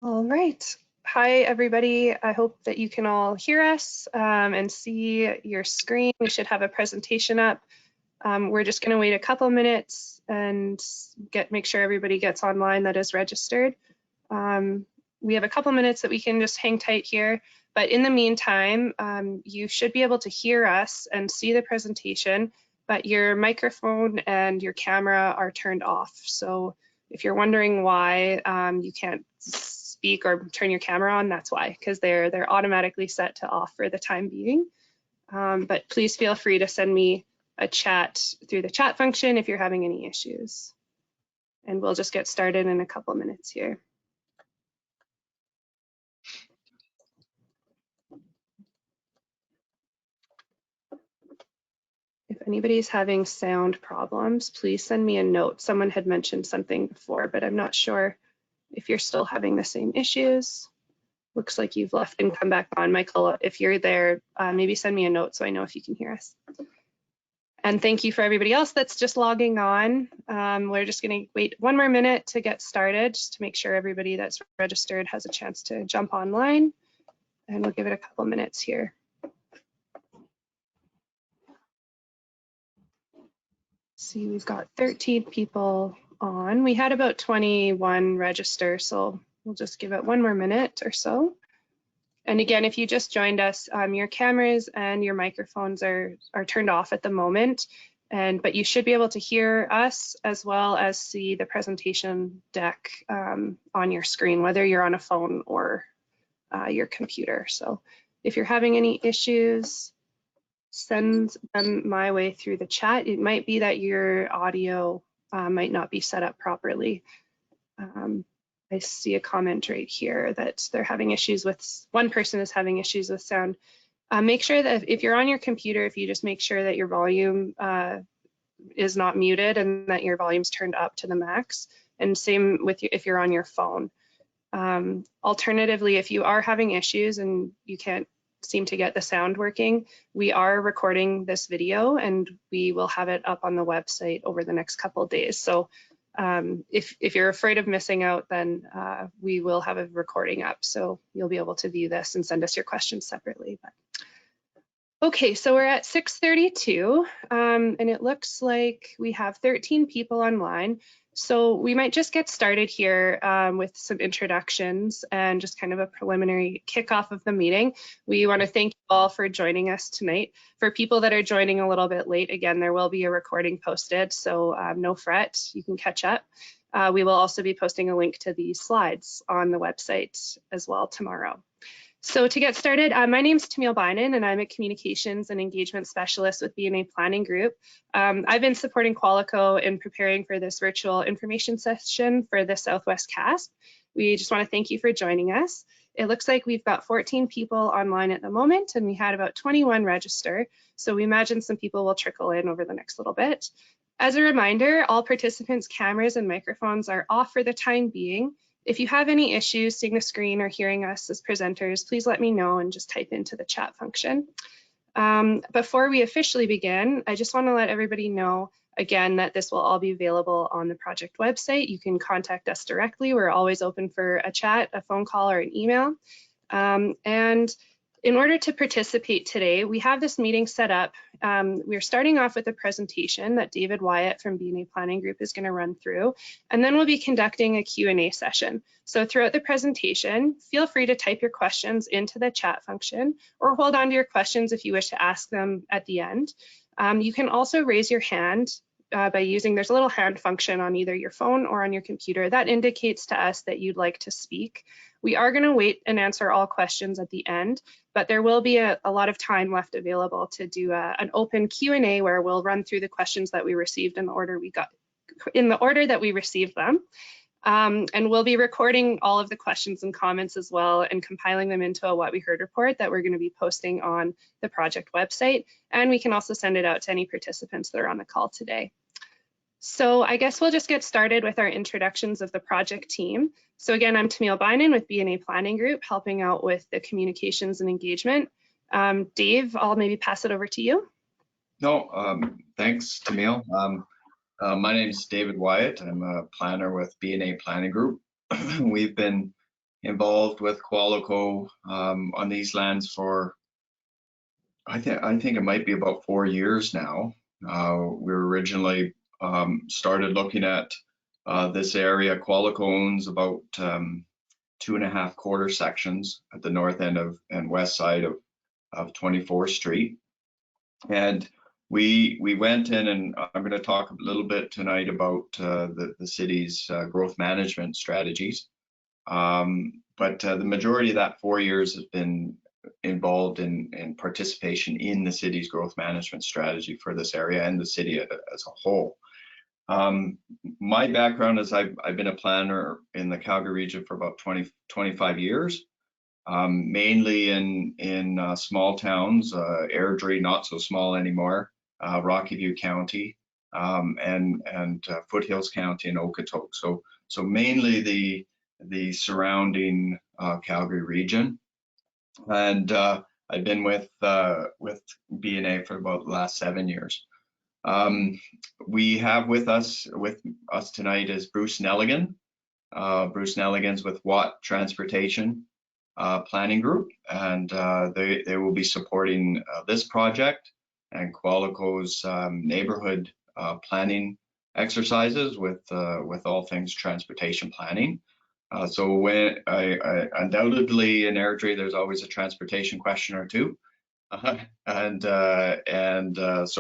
All right. Hi, everybody. I hope that you can all hear us and see your screen. We should have a presentation up. We're just going to wait a couple minutes and make sure everybody gets online that is registered. We have a couple minutes that we can just hang tight here. But in the meantime, you should be able to hear us and see the presentation, but your microphone and your camera are turned off. So if you're wondering why you can't speak or turn your camera on, that's why, because they're automatically set to off for the time being. But please feel free to send me a chat through the chat function if you're having any issues. And we'll just get started in a couple minutes here. If anybody's having sound problems, please send me a note. Someone had mentioned something before, but I'm not sure if you're still having the same issues. Looks like you've left and come back on. Michael, if you're there, maybe send me a note so I know if you can hear us. And thank you for everybody else that's just logging on. We're just going to wait one more minute to get started, just to make sure everybody that's registered has a chance to jump online. And we'll give it a couple minutes here. See, we've got 13 people on. We had about 21 register, so we'll just give it one more minute or so. And again, if you just joined us, your cameras and your microphones are turned off at the moment, but you should be able to hear us as well as see the presentation deck on your screen, whether you're on a phone or your computer. So if you're having any issues, send them my way through the chat. It might be that your audio might not be set up properly. I see a comment right here that they're having issues with, one person is having issues with sound. Make sure that if you're on your computer, if you just make sure that your volume is not muted and that your volume's turned up to the max. And same with you if you're on your phone. Alternatively, if you are having issues and you can't seem to get the sound working, we are recording this video and we will have it up on the website over the next couple of days. So if you're afraid of missing out, then we will have a recording up, so you'll be able to view this and send us your questions separately. But okay, so we're at 6:32, and it looks like we have 13 people online. So we might just get started here with some introductions and just kind of a preliminary kickoff of the meeting. We want to thank you all for joining us tonight. For people that are joining a little bit late, again, there will be a recording posted, so no fret, you can catch up. We will also be posting a link to these slides on the website as well tomorrow. So to get started, my name is Tamil Binen, and I'm a communications and engagement specialist with BNA Planning Group. I've been supporting Qualico in preparing for this virtual information session for the Southwest CASP. We just want to thank you for joining us. It looks like we've got 14 people online at the moment, and we had about 21 register. So we imagine some people will trickle in over the next little bit. As a reminder, all participants' cameras and microphones are off for the time being. If you have any issues seeing the screen or hearing us as presenters, please let me know and just type into the chat function. Before we officially begin, I just want to let everybody know again that this will all be available on the project website. You can contact us directly. We're always open for a chat, a phone call, or an email. And in order to participate today, we have this meeting set up. We're starting off with a presentation that David Wyatt from BNA Planning Group is going to run through, and then we'll be conducting a Q&A session. So throughout the presentation, feel free to type your questions into the chat function or hold on to your questions if you wish to ask them at the end. You can also raise your hand by using, there's a little hand function on either your phone or on your computer that indicates to us that you'd like to speak. We are going to wait and answer all questions at the end, but there will be a lot of time left available to do an open Q&A where we'll run through the questions that we received in the order that we received them. And we'll be recording all of the questions and comments as well and compiling them into a What We Heard report that we're going to be posting on the project website. And we can also send it out to any participants that are on the call today. So I guess we'll just get started with our introductions of the project team. So again, I'm Tamil Binen with BNA Planning Group, helping out with the communications and engagement. Dave, I'll maybe pass it over to you. No, thanks, Tamil. My name is David Wyatt. I'm a planner with BNA Planning Group. We've been involved with Qualico on these lands for, I think it might be about 4 years now. We were originally started looking at this area. Qualico owns about 2.5 quarter sections at the north end of and west side of 24th Street. And we went in, and I'm going to talk a little bit tonight about the city's growth management strategies. But the majority of that 4 years has been involved in participation in the city's growth management strategy for this area and the city as a whole. My background is I've been a planner in the Calgary region for about 25 years, mainly in small towns, Airdrie, not so small anymore, Rocky View County, and Foothills County and Okotoks. So mainly the surrounding Calgary region. And I've been with BNA for about the last 7 years. We have with us tonight is Bruce Nelligan. Bruce Nelligan's with Wyatt Transportation Planning Group, and they will be supporting this project and Qualico's neighborhood planning exercises with all things transportation planning. So when I undoubtedly in Airdrie, there's always a transportation question or two. So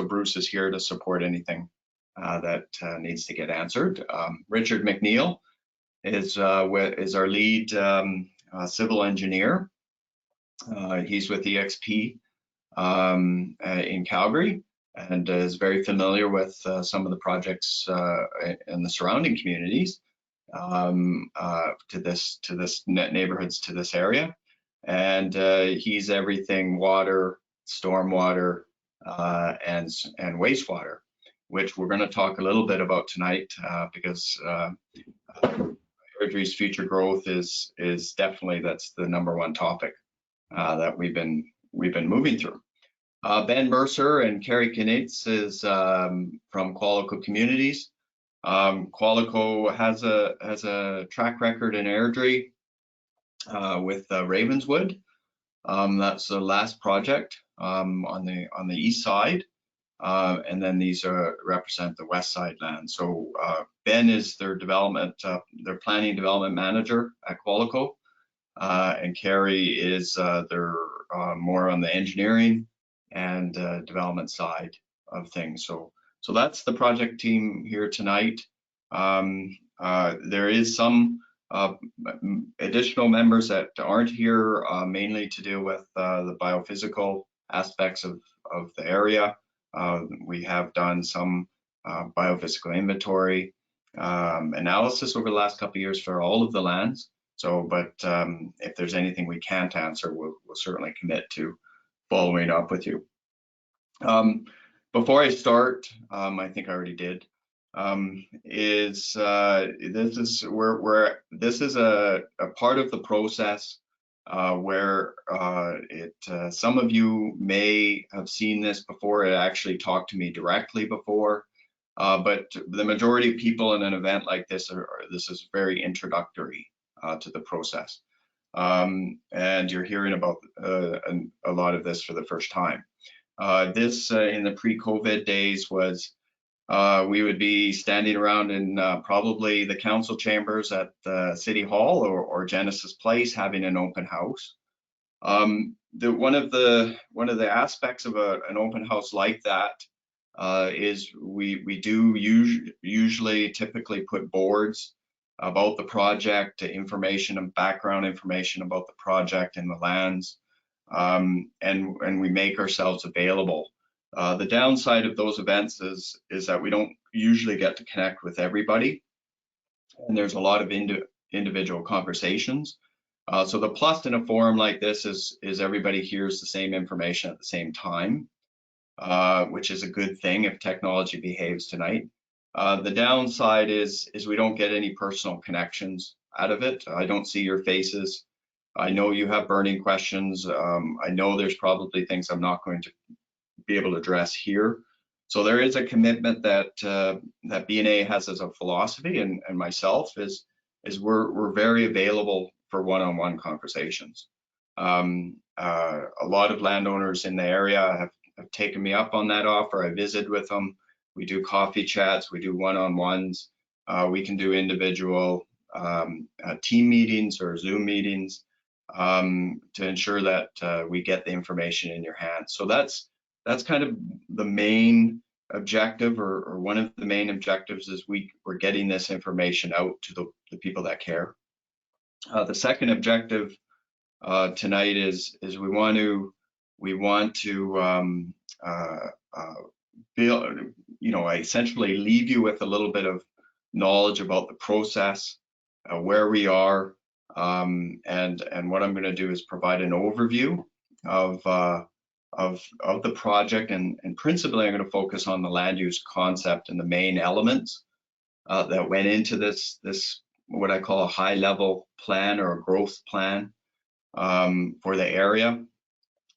Bruce is here to support anything that needs to get answered. Richard McNeil is our lead civil engineer. He's with EXP in Calgary and is very familiar with some of the projects in the surrounding communities to this neighborhoods to this area. And he's everything water, stormwater, and wastewater, which we're going to talk a little bit about tonight because Airdrie's future growth is definitely, that's the #1 topic that we've been moving through. Ben Mercer and Carrie Knitz is from Qualico Communities. Qualico has a track record in Airdrie with Ravenswood. That's the last project on the east side, and then these represent the west side land. So Ben is their planning development manager at Qualico, and Carrie is their more on the engineering and development side of things. So that's the project team here tonight. There is some additional members that aren't here, mainly to deal with the biophysical aspects of the area. We have done some biophysical inventory analysis over the last couple of years for all of the lands. So, but if there's anything we can't answer, we'll certainly commit to following up with you. Before I start, I think I already did. This is a part of the process where some of you may have seen this before. It actually talked to me directly before, but the majority of people in an event like this this is very introductory to the process, and you're hearing about a lot of this for the first time. This in the pre-COVID days was we would be standing around in probably the council chambers at City Hall or Genesis Place having an open house. One of the aspects of an open house like that is we do usually typically put boards about the project, information and background information about the project and the lands, and we make ourselves available. The downside of those events is that we don't usually get to connect with everybody, and there's a lot of individual conversations. So the plus in a forum like this is everybody hears the same information at the same time, which is a good thing if technology behaves tonight. The downside is we don't get any personal connections out of it. I don't see your faces. I know you have burning questions. I know there's probably things I'm not going to be able to address here. So there is a commitment that BNA has as a philosophy, and myself is we're very available for one-on-one conversations. A lot of landowners in the area have taken me up on that offer. I visit with them. We do coffee chats. We do one-on-ones. We can do individual team meetings or Zoom meetings to ensure that we get the information in your hands. So that's kind of the main objective, or one of the main objectives, is we're getting this information out to the people that care. The second objective tonight is we want to build, essentially leave you with a little bit of knowledge about the process, where we are, and what I'm going to do is provide an overview of the project, and principally I'm going to focus on the land use concept and the main elements that went into this what I call a high level plan or a growth plan for the area.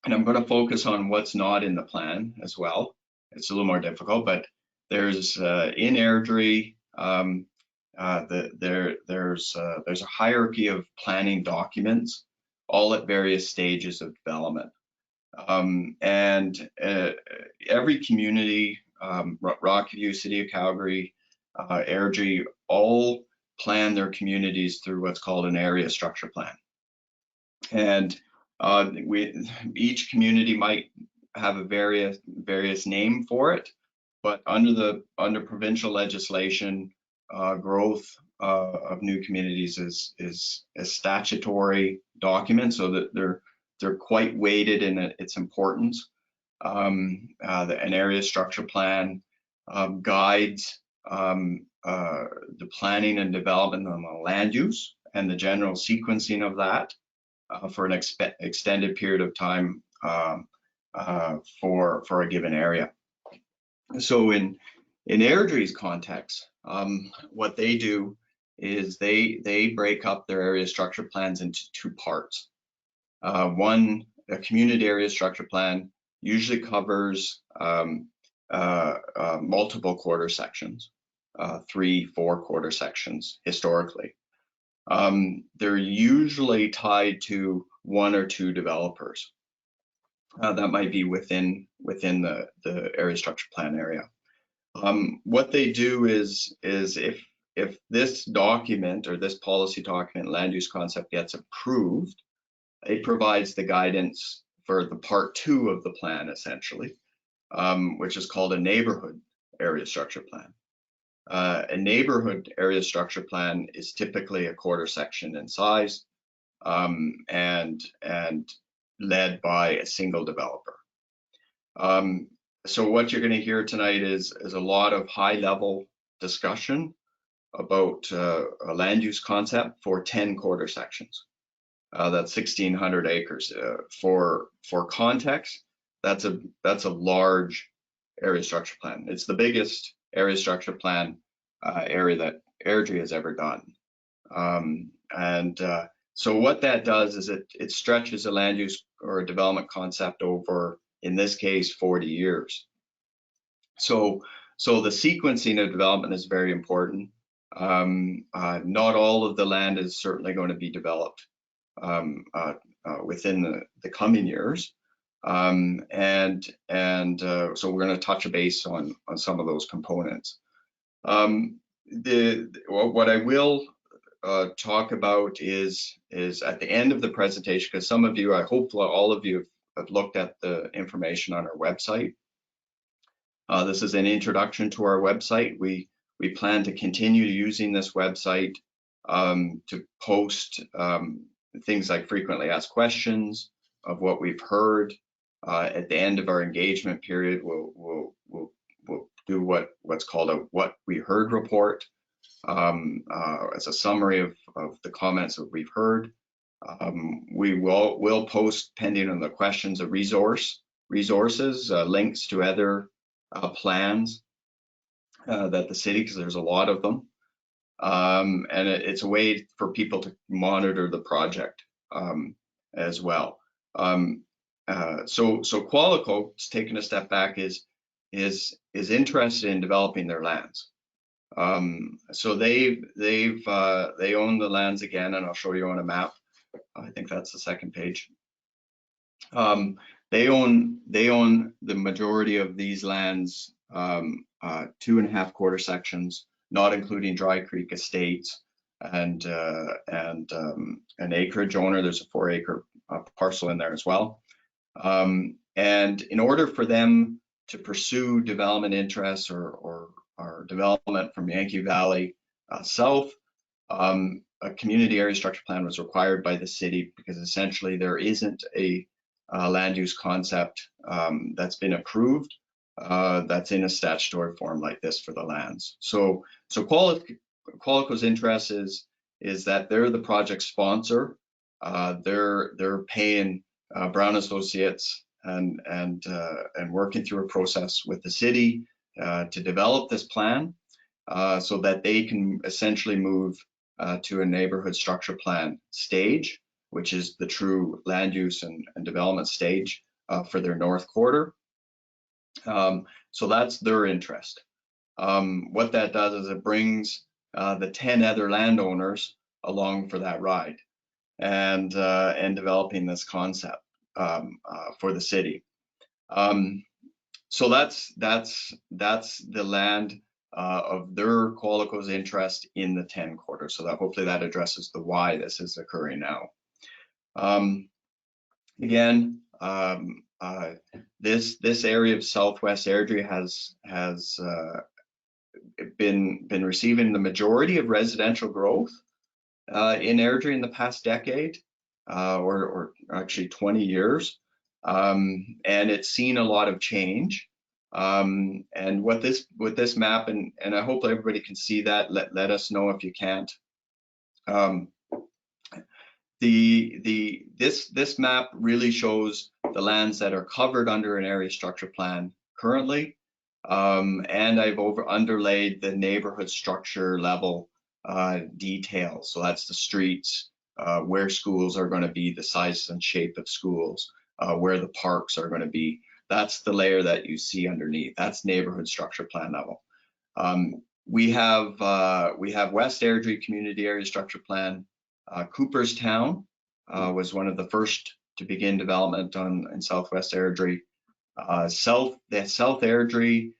And I'm going to focus on what's not in the plan as well. It's a little more difficult, but there's in Airdrie, there's a hierarchy of planning documents, all at various stages of development. And every community, Rockview, City of Calgary, Airdrie, all plan their communities through what's called an area structure plan. And each community might have a various name for it, but under provincial legislation, growth of new communities is a statutory document, so that they're quite weighted in its importance. An area structure plan guides the planning and development on the land use and the general sequencing of that for an extended period of time for a given area. So in Airdrie's context, what they do is they break up their area structure plans into two parts. One, a community area structure plan usually covers multiple quarter sections, 3-4 quarter sections historically. They're usually tied to one or two developers. That might be within the area structure plan area. What they do is if this document or this policy document, land use concept, gets approved, it provides the guidance for the part 2 of the plan, essentially, which is called a neighborhood area structure plan. A neighborhood area structure plan is typically a quarter section in size, and led by a single developer. So what you're going to hear tonight is a lot of high-level discussion about a land use concept for 10 quarter sections. That's 1,600 acres. For context, that's a large area structure plan. It's the biggest area structure plan area that Airdrie has ever done. So what that does is it stretches a land use or a development concept over, in this case, 40 years. So the sequencing of development is very important. Not all of the land is certainly going to be developed within the coming years. So we're going to touch a base on some of those components. What I will talk about is at the end of the presentation, because some of you, I hope all of you have looked at the information on our website. This is an introduction to our website. We plan to continue using this website to post things like frequently asked questions of what we've heard. At the end of our engagement period, we'll do what's called a what we heard report as a summary of the comments that we've heard. We'll post, pending on the questions, of resources, links to other plans that the city, because there's a lot of them, and it's a way for people to monitor the project as well. So Qualico, taking a step back, is interested in developing their lands. So they own the lands again, and I'll show you on a map. I think that's the second page. They own the majority of these lands, 2.5 quarter sections, not including Dry Creek Estates and an acreage owner. There's a 4-acre parcel in there as well. And in order for them to pursue development interests or development from Yankee Valley south, a community area structure plan was required by the city, because essentially there isn't a land use concept that's been approved that's in a statutory form like this for the lands. So Qualico's interest is that they're the project sponsor. They're paying Brown Associates and working through a process with the city to develop this plan so that they can essentially move to a neighborhood structure plan stage, which is the true land use and development stage for their north quarter. So that's their interest. What that does is it brings the 10 other landowners along for that ride and developing this concept for the city. So that's the land of their Qualico's interest in the 10 quarter. So that hopefully that addresses the why this is occurring now. Again, this area of Southwest Airdrie has been receiving the majority of residential growth in Airdrie in the past decade, or actually 20 years. And it's seen a lot of change. And what this map, and I hope everybody can see that, let us know if you can't. This map really shows the lands that are covered under an area structure plan currently, and I've underlaid the neighborhood structure level details. So that's the streets, where schools are going to be, the size and shape of schools, where the parks are going to be. That's the layer that you see underneath. That's neighborhood structure plan level. We have West Airdrie Community Area Structure Plan. Cooperstown was one of the first to begin development in Southwest Airdrie. South Airdrie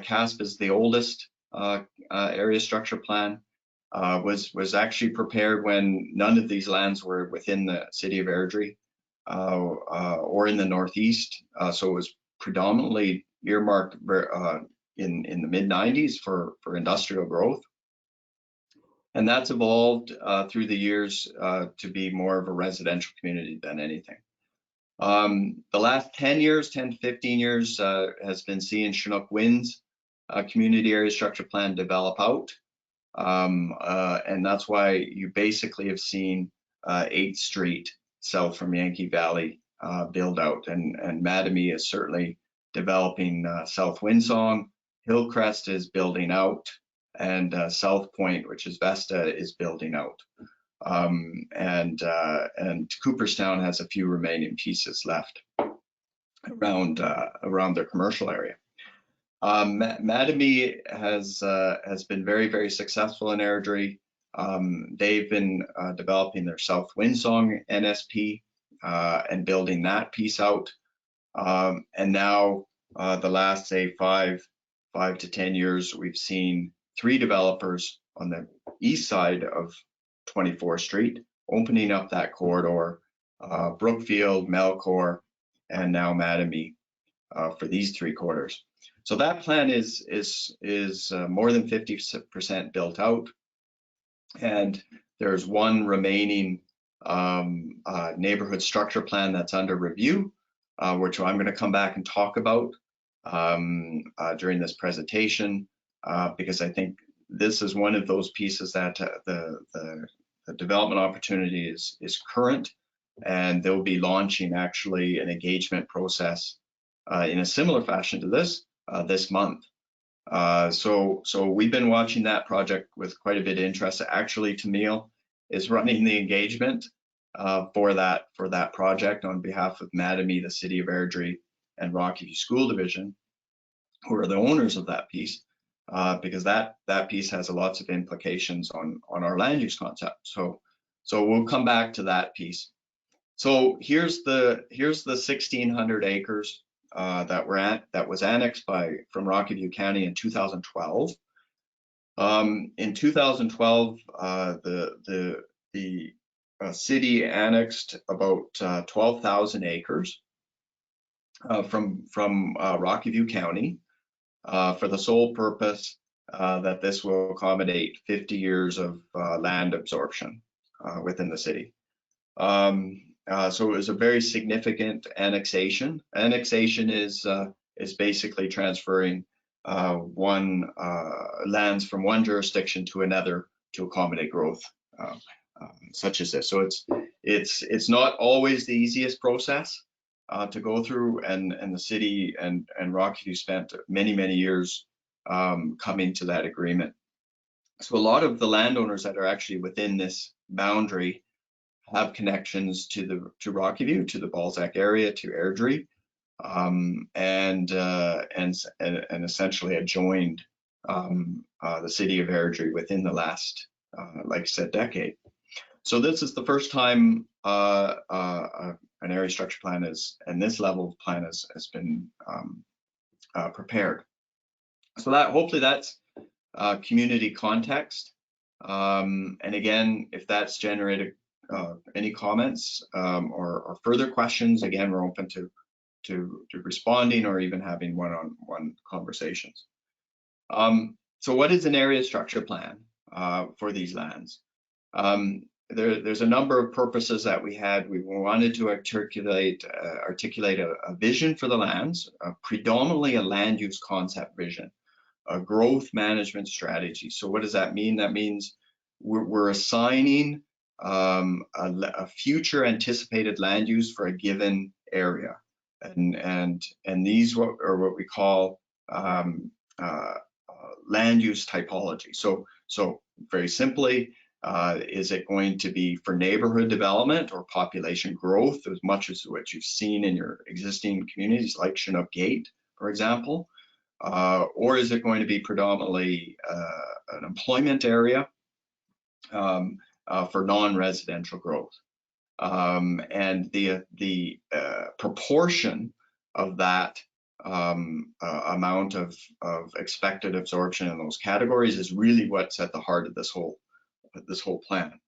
CASP is the oldest area structure plan. Was actually prepared when none of these lands were within the city of Airdrie or in the Northeast. So it was predominantly earmarked in the mid-90s for industrial growth. And that's evolved through the years to be more of a residential community than anything. The last 10 to 15 years has been seeing Chinook Wind's community area structure plan develop out. And that's why you basically have seen 8th Street south from Yankee Valley build out, and Mattamy is certainly developing South Windsong. Hillcrest is building out, and South Point, which is Vesta, is building out. And Cooperstown has a few remaining pieces left around their commercial area. Mattamy has been very, very successful in Airdrie. They've been developing their South Windsong NSP and building that piece out. And now the last, say, 5 to 10 years, we've seen 3 developers on the east side of 24th Street opening up that corridor, Brookfield, Melcor, and now Mattamy for these 3 quarters. So that plan is more than 50% built out, and there's one remaining neighborhood structure plan that's under review, which I'm going to come back and talk about during this presentation, because I think this is one of those pieces that the development opportunity is current, and they'll be launching actually an engagement process in a similar fashion to this month. So we've been watching that project with quite a bit of interest. Actually, Tamil is running the engagement for that project on behalf of Mattamy, the City of Airdrie, and Rockview School Division, who are the owners of that piece, because that piece has lots of implications on our land use concept. So So we'll come back to that piece. So here's the 1,600 acres that was annexed from Rocky View County in 2012. In 2012, the city annexed about 12,000 acres from Rocky View County for the sole purpose that this will accommodate 50 years of land absorption within the city. So it was a very significant annexation. Annexation is basically transferring lands from one jurisdiction to another to accommodate growth such as this. So it's not always the easiest process to go through, and the city and Rockview spent many years coming to that agreement. So a lot of the landowners that are actually within this boundary have connections to Rockview, to the Balzac area, to Airdrie, and essentially had joined the city of Airdrie within the last, like I said, decade. So this is the first time an area structure plan and this level of plan has been prepared. So that hopefully that's community context. And again, if that's generated any comments or further questions, again, we're open to responding or even having one-on-one conversations. So what is an area structure plan for these lands? There's a number of purposes that we had. We wanted to articulate a vision for the lands, predominantly a land use concept vision, a growth management strategy. So what does that mean? That means we're assigning a future anticipated land use for a given area, and these are what we call land use typology. So very simply, is it going to be for neighborhood development or population growth, as much as what you've seen in your existing communities like Chinook Gate, for example? Or is it going to be predominantly an employment area for non-residential growth? And the proportion of that amount of expected absorption in those categories is really what's at the heart of this whole plan.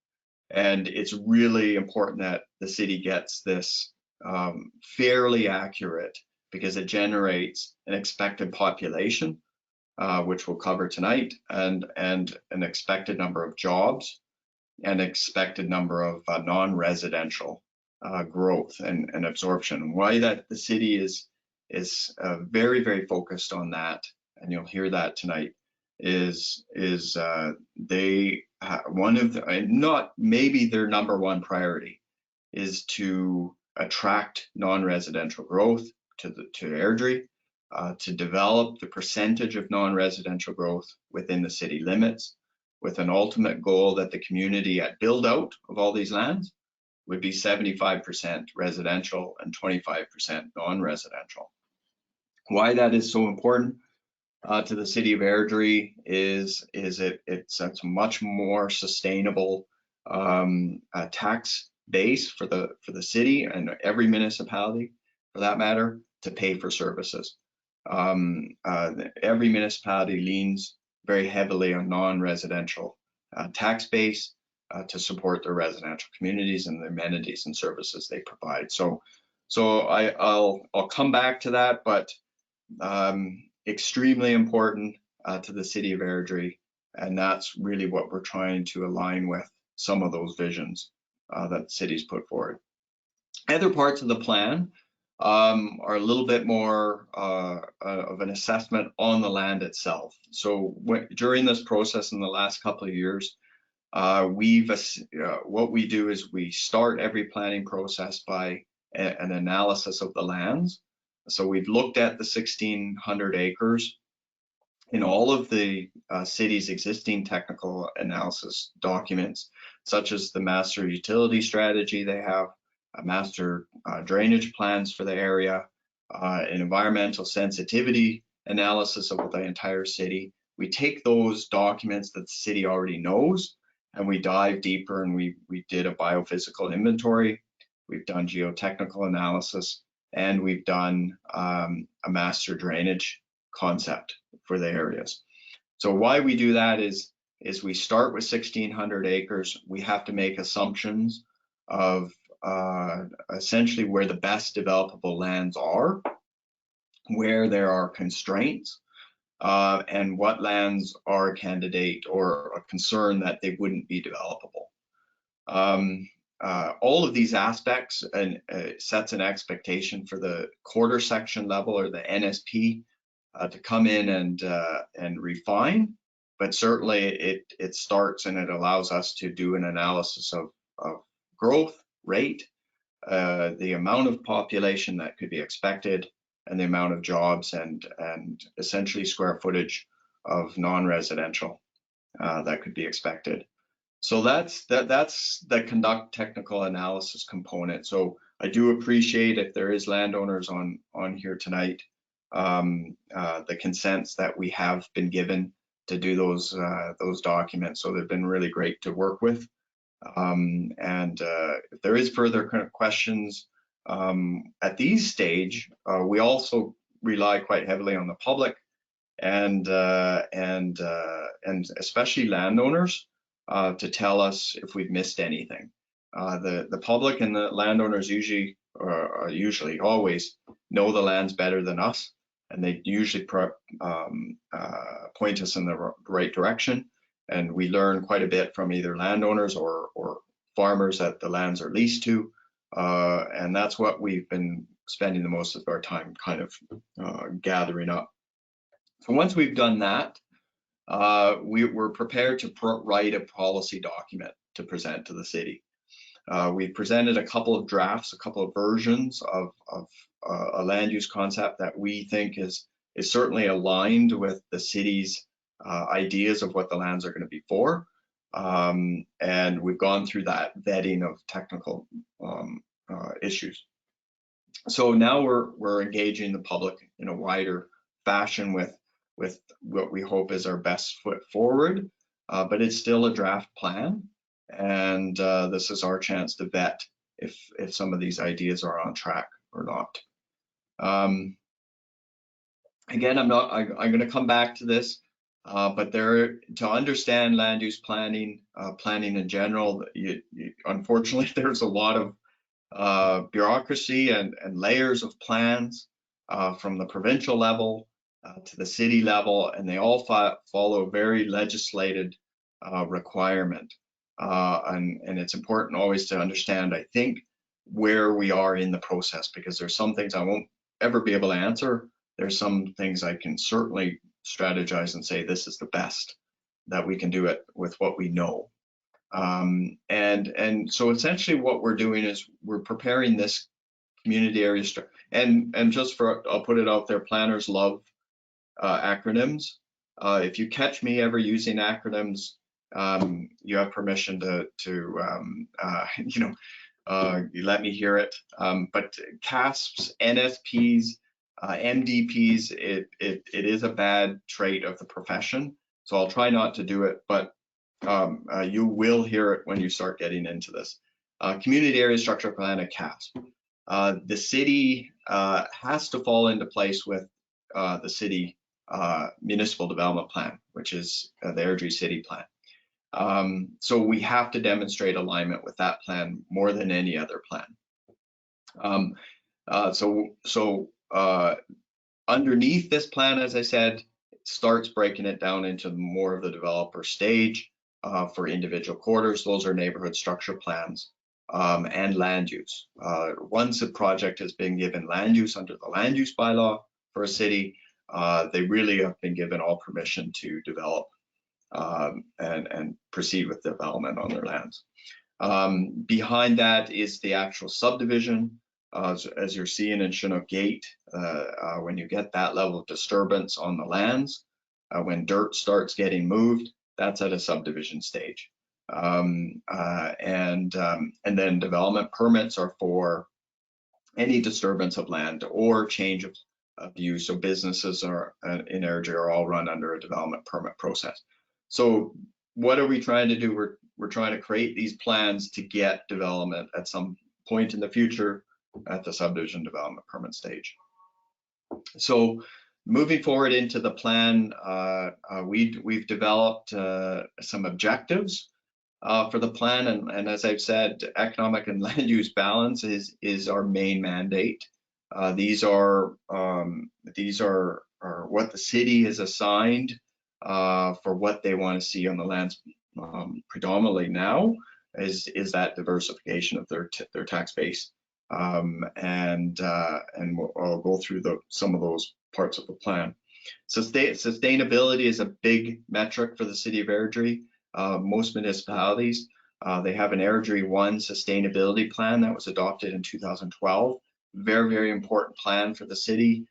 And it's really important that the city gets this fairly accurate, because it generates an expected population, which we'll cover tonight, and an expected number of jobs, and expected number of non-residential growth and absorption. Why that the city is very focused on that, and you'll hear that tonight, is they one of the, not maybe their number one priority is to attract non-residential growth to Airdrie, to develop the percentage of non-residential growth within the city limits, with an ultimate goal that the community at build out of all these lands would be 75% residential and 25% non-residential. Why that is so important to the city of Airdrie is it's a much more sustainable tax base for the city and every municipality, for that matter, to pay for services. Every municipality leans very heavily on non-residential tax base to support their residential communities and the amenities and services they provide. So I'll come back to that, but extremely important to the city of Airdrie, and that's really what we're trying to align with some of those visions that the city's put forward. Other parts of the plan are a little bit more of an assessment on the land itself. So during this process in the last couple of years, what we do is we start every planning process by an analysis of the lands. So we've looked at the 1,600 acres in all of the city's existing technical analysis documents, such as the master utility strategy they have, master drainage plans for the area, an environmental sensitivity analysis of the entire city. We take those documents that the city already knows and we dive deeper, and we did a biophysical inventory. We've done geotechnical analysis, and we've done a master drainage concept for the areas. So why we do that is we start with 1,600 acres. We have to make assumptions of essentially where the best developable lands are, where there are constraints, and what lands are a candidate or a concern that they wouldn't be developable. All of these aspects and sets an expectation for the quarter section level or the NSP to come in and refine, but certainly it starts and it allows us to do an analysis of growth rate, the amount of population that could be expected, and the amount of jobs and essentially square footage of non-residential that could be expected. So that's the conduct technical analysis component. So I do appreciate if there is landowners on here tonight, the consents that we have been given to do those documents. So they've been really great to work with. If there is further kind of questions at these stage, we also rely quite heavily on the public and especially landowners to tell us if we've missed anything. The public and the landowners usually always know the lands better than us, and they usually point us in the right direction. And we learn quite a bit from either landowners or farmers that the lands are leased to. And that's what we've been spending the most of our time kind of gathering up. So once we've done that, we're prepared to write a policy document to present to the city. We've presented a couple of drafts, a couple of versions of a land use concept that we think is certainly aligned with the city's ideas of what the lands are going to be for. And we've gone through that vetting of technical issues. So now we're engaging the public in a wider fashion with what we hope is our best foot forward, but it's still a draft plan. And this is our chance to vet if some of these ideas are on track or not. Again, I'm going to come back to this, but to understand land use planning, planning in general, unfortunately, there's a lot of bureaucracy and layers of plans from the provincial level to the city level, and they all follow very legislated requirement. And it's important always to understand, I think, where we are in the process, because there's some things I won't ever be able to answer. There's some things I can certainly strategize and say this is the best that we can do it with what we know. And so essentially what we're doing is we're preparing this community area structure. And just I'll put it out there, planners love acronyms. If you catch me ever using acronyms, you have permission to you let me hear it. But CASPs, NSPs, MDPs, it is a bad trait of the profession. So I'll try not to do it, but you will hear it when you start getting into this. Community area structure plan, a CASP. The city has to fall into place with the city municipal development plan, which is the Airdrie City plan. So we have to demonstrate alignment with that plan more than any other plan. Underneath this plan, as I said, it starts breaking it down into more of the developer stage for individual quarters. Those are neighborhood structure plans and land use. Once a project has been given land use under the land use bylaw for a city, they really have been given all permission to develop and proceed with development on their lands. Behind that is the actual subdivision. As you're seeing in Chinook Gate, when you get that level of disturbance on the lands, when dirt starts getting moved, that's at a subdivision stage. And then development permits are for any disturbance of land or change of use. So businesses are in Airdrie are all run under a development permit process. So what are we trying to do? we're trying to create these plans to get development at some point in the future at the subdivision development permit stage. So moving forward into the plan, we've developed some objectives for the plan, and as I've said, economic and land use balance is our main mandate. These are what the city has assigned for what they want to see on the lands, predominantly now is that diversification of their tax base, and I'll go through some of those parts of the plan. Sustainability is a big metric for the city of Airdrie. Most municipalities, they have an Airdrie 1 sustainability plan that was adopted in 2012. Very, very important plan for the city.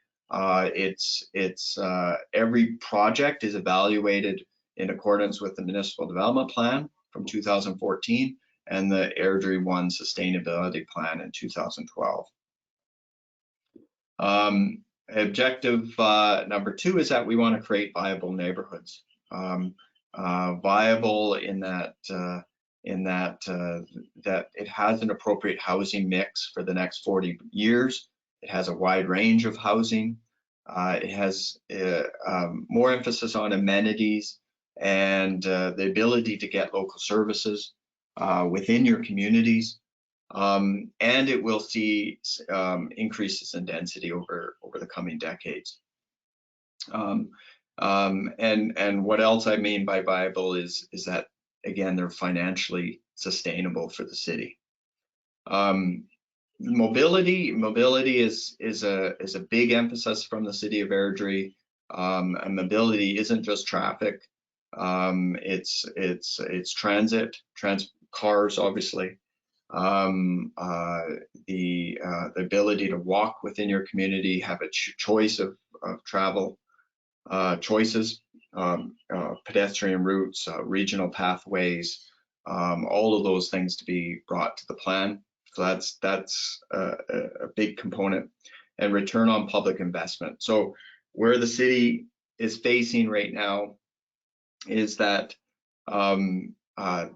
Every project is evaluated in accordance with the municipal development plan from 2014 and the Airdrie 1 sustainability plan in 2012. Objective number 2 is that we want to create viable neighborhoods. Viable in that that it has an appropriate housing mix for the next 40 years. It has a wide range of housing. It has more emphasis on amenities and the ability to get local services within your communities. And it will see increases in density over the coming decades. And what else I mean by viable is that, again, they're financially sustainable for the city. Mobility is a big emphasis from the city of Airdrie. And mobility isn't just traffic. It's transit, cars, obviously. The ability to walk within your community, have a choice of travel choices, pedestrian routes, regional pathways, all of those things to be brought to the plan. So that's a big component. And return on public investment. So where the city is facing right now is that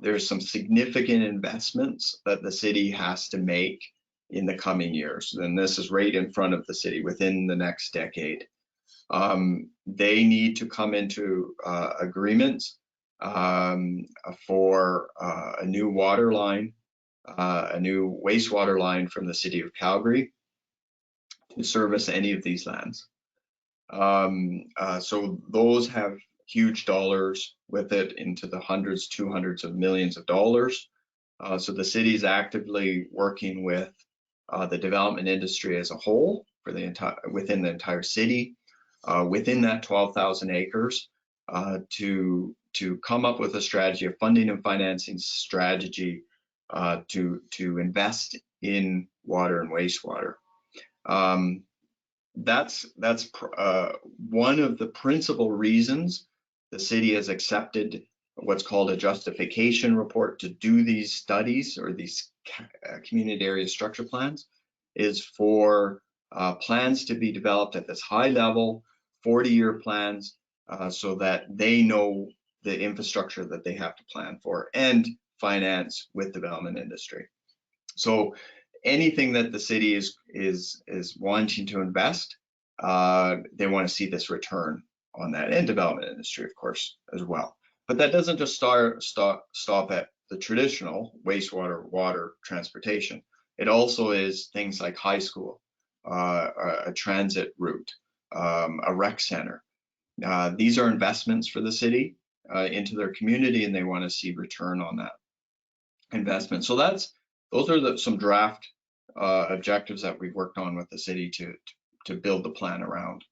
there's some significant investments that the city has to make in the coming years. And this is right in front of the city within the next decade. They need to come into agreements for a new water line, a new wastewater line from the city of Calgary to service any of these lands. So those have huge dollars with it, into the hundreds to hundreds of millions of dollars. So the city is actively working with the development industry as a whole for within the entire city, within that 12,000 acres, to come up with a strategy, a funding and financing strategy to invest in water and wastewater. That's one of the principal reasons the city has accepted what's called a justification report to do these studies, or these community area structure plans, is for plans to be developed at this high level, 40-year plans, so that they know the infrastructure that they have to plan for and finance with development industry. So anything that the city is wanting to invest, they want to see this return on that, and development industry, of course, as well. But that doesn't just stop at the traditional wastewater, water, transportation. It also is things like high school, a transit route, a rec center. These are investments for the city into their community, and they want to see return on that investment. So those are some draft objectives that we've worked on with the city to build the plan around.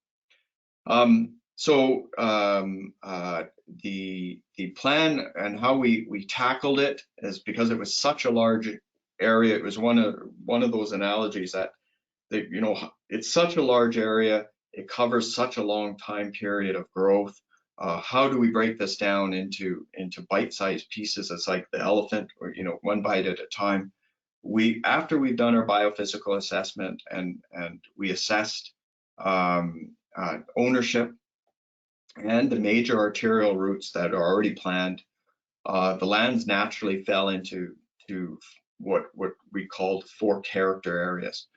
The plan and how we tackled it is because it was such a large area. It was one of those analogies that it's such a large area. It covers such a long time period of growth. How do we break this down into bite-sized pieces? It's like the elephant, or one bite at a time. After we've done our biophysical assessment and we assessed ownership and the major arterial routes that are already planned, the lands naturally fell into what we called 4 character areas.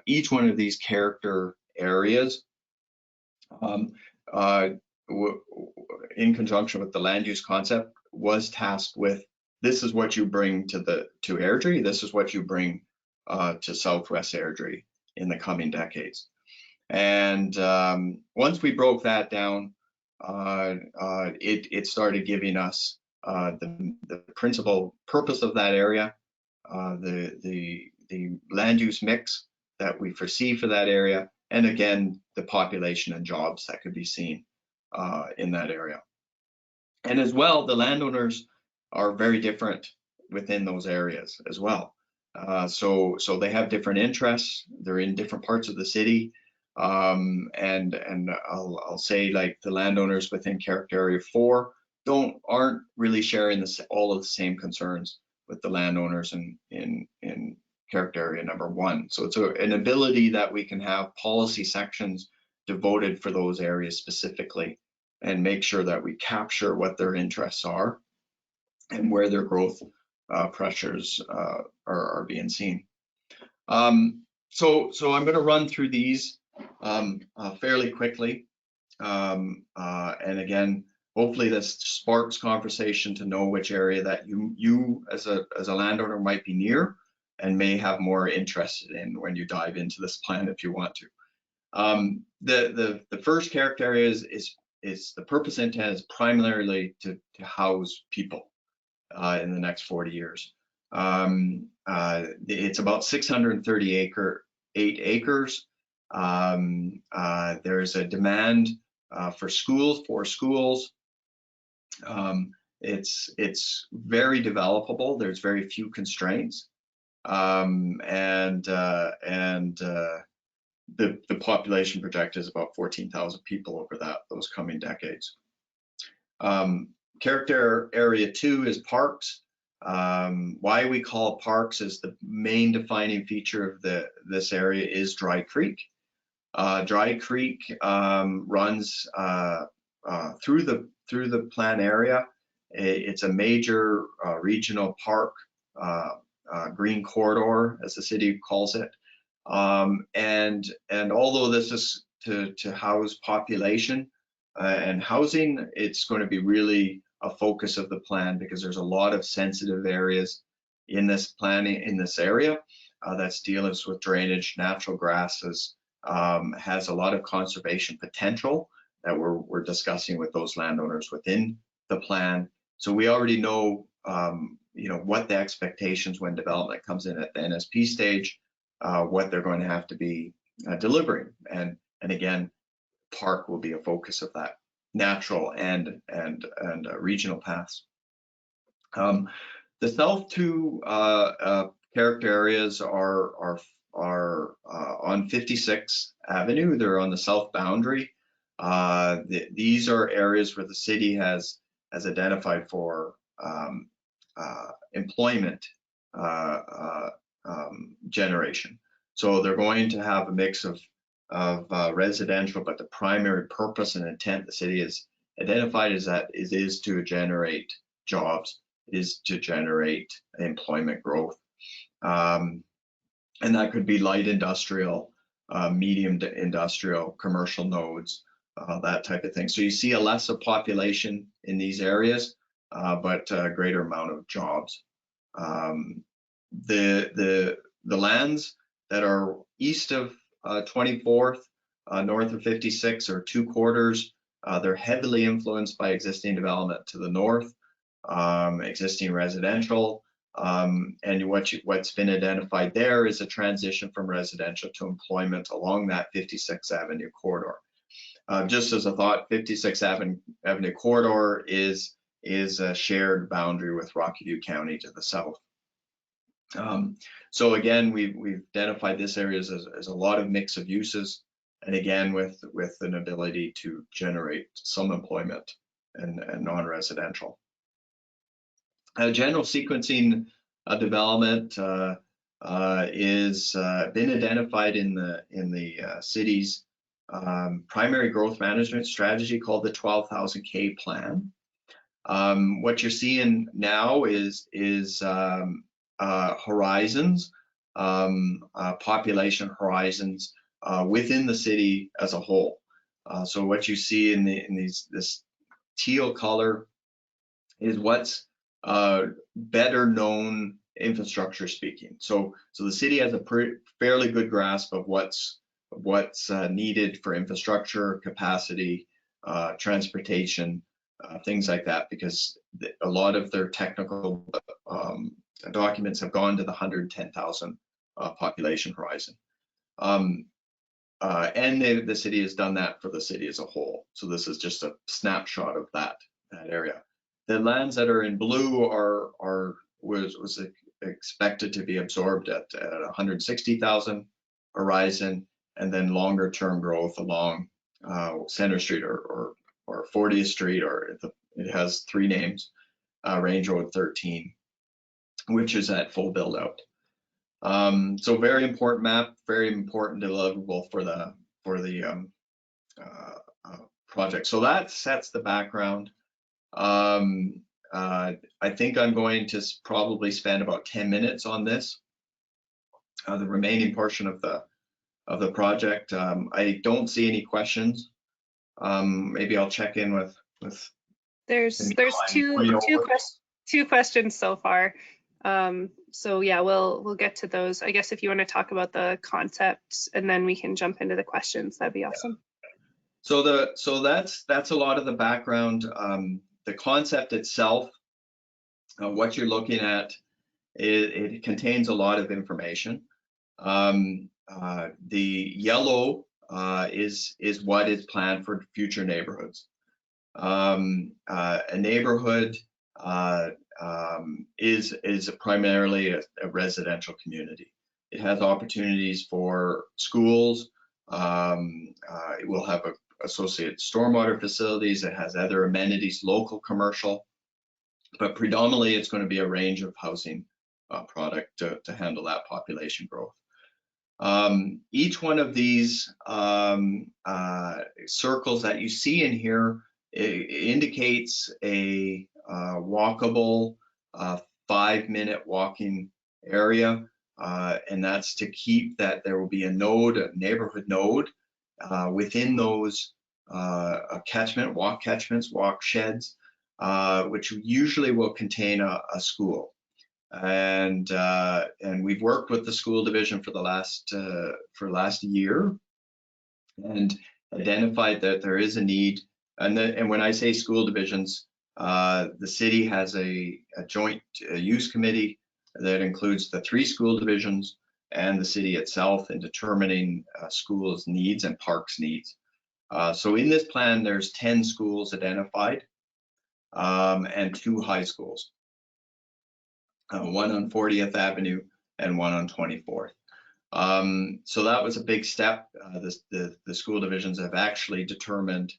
Each one of these character areas, in conjunction with the land use concept, was tasked with, this is what you bring to Airdrie, this is what you bring to Southwest Airdrie in the coming decades. And once we broke that down, it started giving us the principal purpose of that area, the land use mix that we foresee for that area, and again, the population and jobs that could be seen in that area. And as well, the landowners are very different within those areas as well. So they have different interests. They're in different parts of the city. And I'll say, like, the landowners within Character Area 4 aren't really sharing all of the same concerns with the landowners in Character Area number 1. So it's an ability that we can have policy sections devoted for those areas specifically, and make sure that we capture what their interests are and where their growth pressures are being seen. So I'm going to run through these fairly quickly, and again, hopefully this sparks conversation to know which area that you as a landowner might be near and may have more interest in when you dive into this plan if you want to. The first character area is the purpose intent is primarily to house people in the next 40 years. It's about 638 acres. There's a demand for schools. It's very developable. There's very few constraints, and the population projected is about 14,000 people over those coming decades. Character Area 2 is parks. Why we call it parks is the main defining feature of this area is Dry Creek. Dry Creek runs through the plan area. It's a major regional park, green corridor, as the city calls it. And although this is to house population and housing, it's going to be really a focus of the plan, because there's a lot of sensitive areas in this planning in this area that's dealing with drainage, natural grasses, has a lot of conservation potential that we're discussing with those landowners within the plan. So we already know, what the expectations when development comes in at the NSP stage, what they're going to have to be delivering, and again, park will be a focus of that, natural and regional paths. The south two character areas are on 56th Avenue. They're on the south boundary. These are areas where the city has identified for employment generation. So they're going to have a mix of residential, but the primary purpose and intent the city has identified is to generate jobs, is to generate employment growth. And that could be light industrial, medium to industrial, commercial nodes, that type of thing. So you see a lesser population in these areas, but a greater amount of jobs. The lands that are east of 24th, north of 56, are 2 quarters. They're heavily influenced by existing development to the north, existing residential, and what's been identified there is a transition from residential to employment along that 56th Avenue corridor. Just as a thought, 56th Avenue corridor is a shared boundary with Rocky View County to the south. So again, we've identified this area as a lot of mix of uses, and again with an ability to generate some employment and non-residential. General sequencing development is been identified in the city's primary growth management strategy called the 12,000K plan. What you're seeing now is horizons, population horizons within the city as a whole. So what you see in this teal color is what's better known infrastructure speaking. So the city has a fairly good grasp of what's needed for infrastructure, capacity, transportation, things like that, because a lot of their technical documents have gone to the 110,000 population horizon. And the city has done that for the city as a whole. So this is just a snapshot of that area. The lands that are in blue was expected to be absorbed at 160,000 horizon, and then longer term growth along Center Street or 40th Street, or it has 3 names, Range Road 13, which is at full build out. So very important map, very important deliverable for the project. So that sets the background. I think I'm going to probably spend about 10 minutes on this, the remaining portion of the project. I don't see any questions. Maybe I'll check in with. There's two questions so far. So yeah, we'll get to those. I guess if you want to talk about the concept and then we can jump into the questions, that'd be awesome. So that's a lot of the background. The concept itself, what you're looking at, it contains a lot of information. The yellow is what is planned for future neighborhoods. A neighborhood is primarily a residential community. It has opportunities for schools. It will have associated stormwater facilities. It has other amenities, local commercial, but predominantly it's going to be a range of housing product to handle that population growth. Each one of these circles that you see in here indicates a walkable 5-minute walking area, and that's to keep that there will be a node, a neighborhood node within those catchments, walk sheds, which usually will contain a school. And we've worked with the school division for the last year and identified that there is a need. And when I say school divisions, the city has a joint use committee that includes the 3 school divisions and the city itself in determining schools needs and parks needs. So in this plan, there's 10 schools identified and 2 high schools, one on 40th Avenue and one on 24th. So that was a big step. The school divisions have actually determined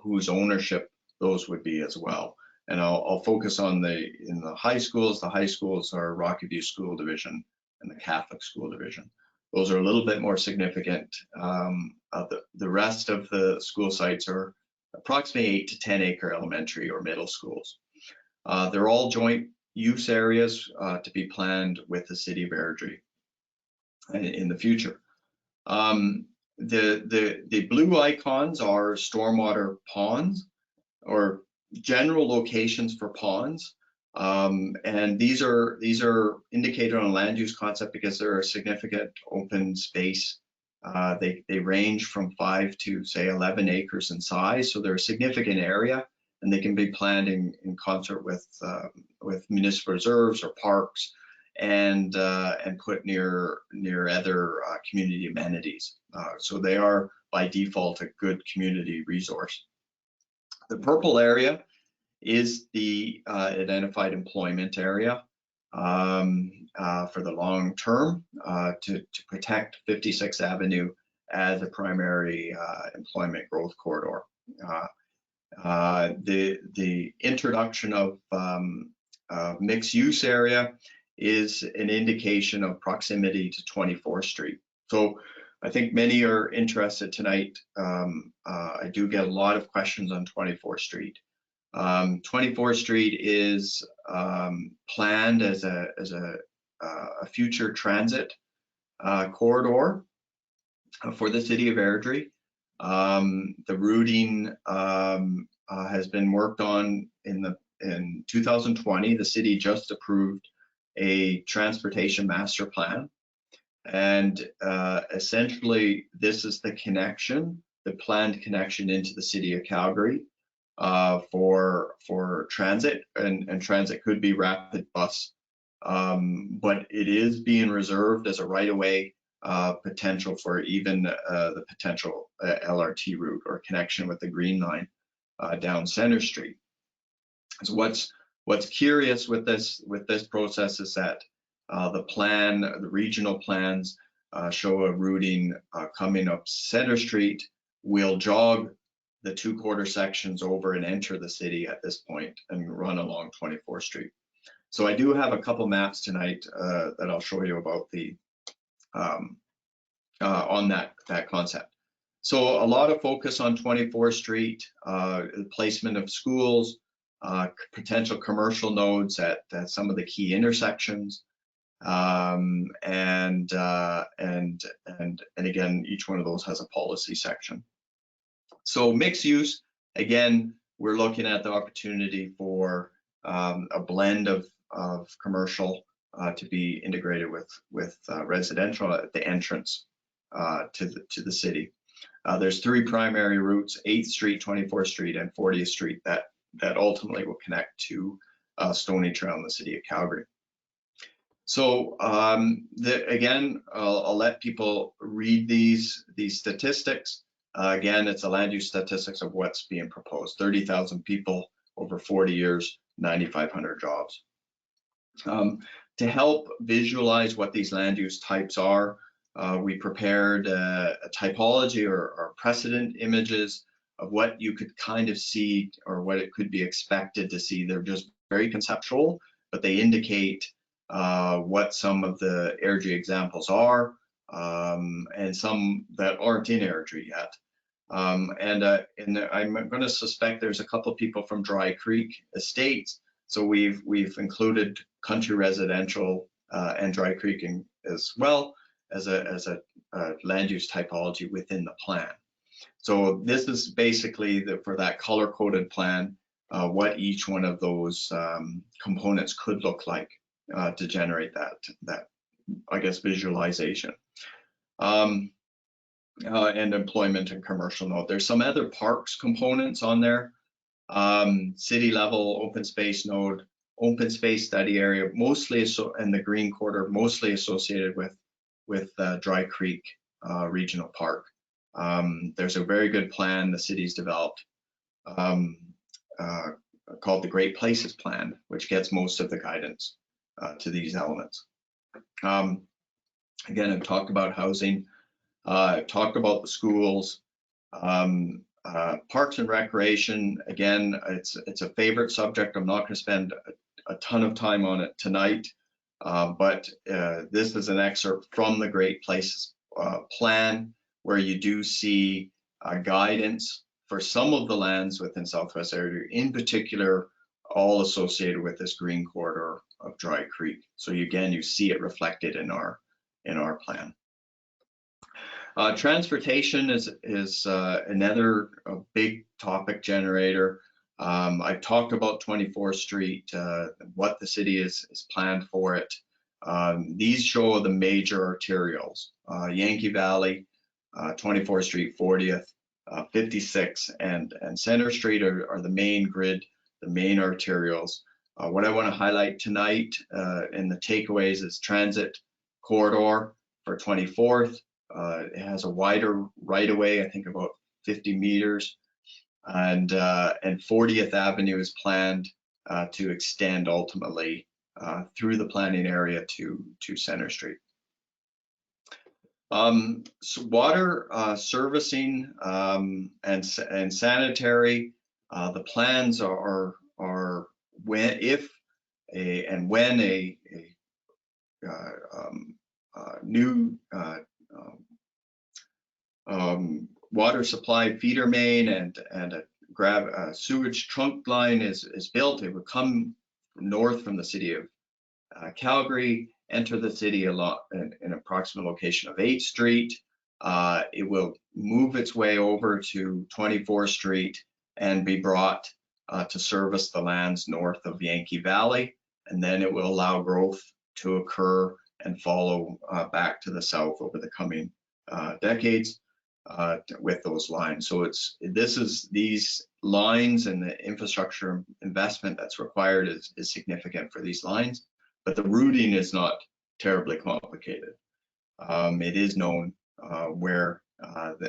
whose ownership those would be as well. And I'll focus on in the high schools. The high schools are Rocky View School Division and the Catholic School Division. Those are a little bit more significant. The rest of the school sites are approximately 8 to 10 acre elementary or middle schools. They're all joint use areas to be planned with the city of Airdrie in the future. The blue icons are stormwater ponds, or general locations for ponds, and these are indicated on a land use concept because they're a significant open space. They range from 5 to say 11 acres in size, so they're a significant area, and they can be planned in concert with municipal reserves or parks, and put near other community amenities. So they are by default a good community resource. The purple area is the identified employment area for the long term to protect 56th Avenue as a primary employment growth corridor. The introduction of mixed use area is an indication of proximity to 24th Street. So I think many are interested tonight. I do get a lot of questions on 24th Street. 24th Street is planned as a future transit corridor for the city of Airdrie. The routing has been worked on in 2020. The city just approved a transportation master plan, and essentially this is the connection, the planned connection into the city of Calgary for transit, and transit could be rapid bus, but it is being reserved as a right-of-way potential for even the potential LRT route or connection with the Green Line down Center Street. So what's curious with this process is that the regional plans show a routing coming up Center Street. We'll jog the 2 quarter sections over and enter the city at this point and run along 24th Street. So I do have a couple maps tonight that I'll show you about the on that concept. So a lot of focus on 24th Street, the placement of schools, potential commercial nodes at some of the key intersections, and again, each one of those has a policy section. So mixed use, again, we're looking at the opportunity for a blend of commercial to be integrated with residential at the entrance to the city. There's 3 primary routes: 8th Street, 24th Street, and 40th Street that ultimately will connect to Stony Trail in the city of Calgary. So again, I'll let people read these statistics. Again, it's a land use statistics of what's being proposed: 30,000 people over 40 years, 9,500 jobs. To help visualize what these land use types are, we prepared a typology or precedent images of what you could kind of see or what it could be expected to see. They're just very conceptual, but they indicate what some of the Airdrie examples are, and some that aren't in Airdrie yet. And I'm going to suspect there's a couple people from Dry Creek Estates, so we've included country residential and Dry Creek as well as a land use typology within the plan. So this is basically for that color-coded plan, what each one of those components could look like to generate that I guess visualization. And employment and commercial node. There's some other parks components on there. City level open space node, open space study area, mostly in the green quarter, mostly associated with Dry Creek Regional Park. There's a very good plan the city's developed called the Great Places Plan, which gets most of the guidance to these elements. Again, I've talked about housing. I've talked about the schools, parks and recreation. Again, it's a favorite subject. I'm not going to spend a ton of time on it tonight, but this is an excerpt from the Great Places Plan, where you do see guidance for some of the lands within Southwest Airdrie, in particular, all associated with this green corridor of Dry Creek. So again, you see it reflected in our plan. Transportation is another big topic generator. I've talked about 24th Street, what the city is planned for it. These show the major arterials: Yankee Valley, 24th Street, 40th, 56, and Center Street are the main grid, the main arterials. What I want to highlight tonight in the takeaways is transit corridor for 24th. It has a wider right-of-way, I think about 50 meters, and 40th Avenue is planned to extend ultimately through the planning area to Center Street. So water servicing and sanitary, the plans are when a new water supply feeder main and a sewage trunk line is built, it would come north from the city of Calgary, enter the city along an approximate location of 8th Street. It will move its way over to 24th Street and be brought to service the lands north of Yankee Valley, and then it will allow growth to occur and follow back to the south over the coming decades with those lines. So these lines and the infrastructure investment that's required is significant for these lines, but the routing is not terribly complicated. It is known where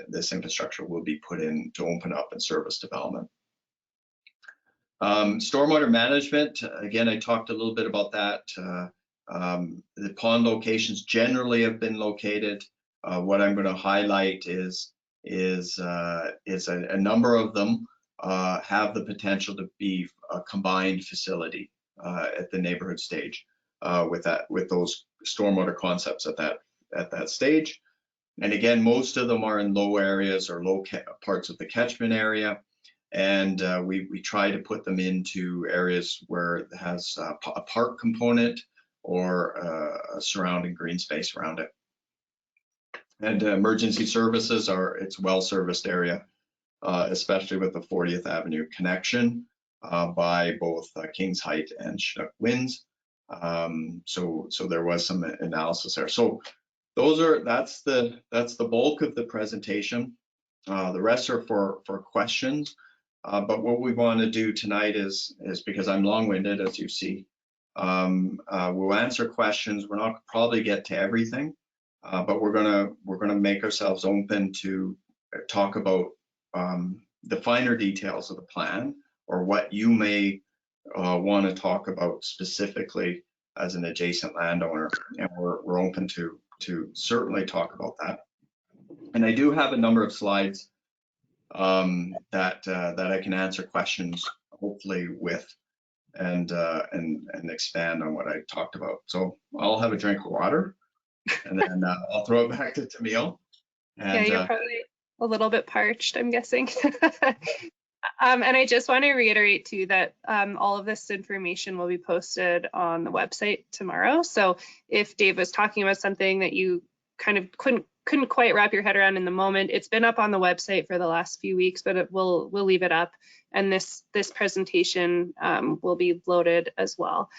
this infrastructure will be put in to open up and service development. Stormwater management, again, I talked a little bit about that. The pond locations generally have been located. What I'm going to highlight is a number of them have the potential to be a combined facility at the neighborhood stage with those stormwater concepts at that stage. And again, most of them are in low areas or low parts of the catchment area. And we try to put them into areas where it has a park component or a surrounding green space around it. And emergency services it's a well-serviced area, especially with the 40th Avenue connection by both Kings Height and Chinook Winds. So there was some analysis there. So that's the bulk of the presentation. The rest are for questions. But what we want to do tonight is because I'm long-winded, as you see, we'll answer questions. We're not probably get to everything, but we're gonna make ourselves open to talk about the finer details of the plan or what you may want to talk about specifically as an adjacent landowner, and we're open to certainly talk about that. And I do have a number of slides that I can answer questions hopefully with and expand on what I talked about. So I'll have a drink of water and then I'll throw it back to Tamil. And, yeah, you're probably a little bit parched, I'm guessing. And I just want to reiterate too that all of this information will be posted on the website tomorrow. So if Dave was talking about something that you kind of couldn't quite wrap your head around in the moment, it's been up on the website for the last few weeks, but we'll leave it up. And this presentation will be loaded as well,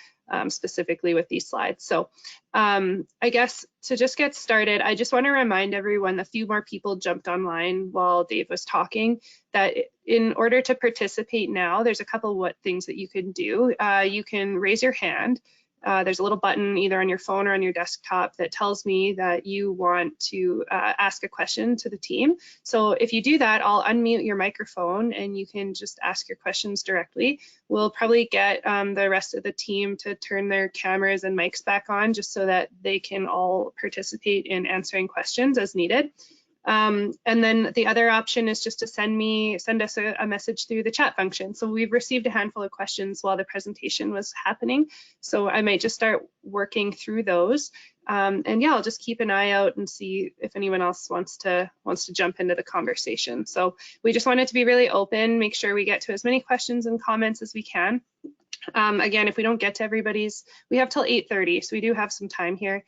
specifically with these slides. So I guess to just get started, I just want to remind everyone, a few more people jumped online while Dave was talking, that in order to participate now, there's a couple of things that you can do. You can raise your hand. There's a little button either on your phone or on your desktop that tells me that you want to ask a question to the team. So if you do that, I'll unmute your microphone and you can just ask your questions directly. We'll probably get the rest of the team to turn their cameras and mics back on just so that they can all participate in answering questions as needed. And then the other option is just to send us a message through the chat function. So we've received a handful of questions while the presentation was happening. So I might just start working through those. And yeah, I'll just keep an eye out and see if anyone else wants to jump into the conversation. So we just want it to be really open, make sure we get to as many questions and comments as we can. Again, if we don't get to everybody's, we have till 8:30, so we do have some time here.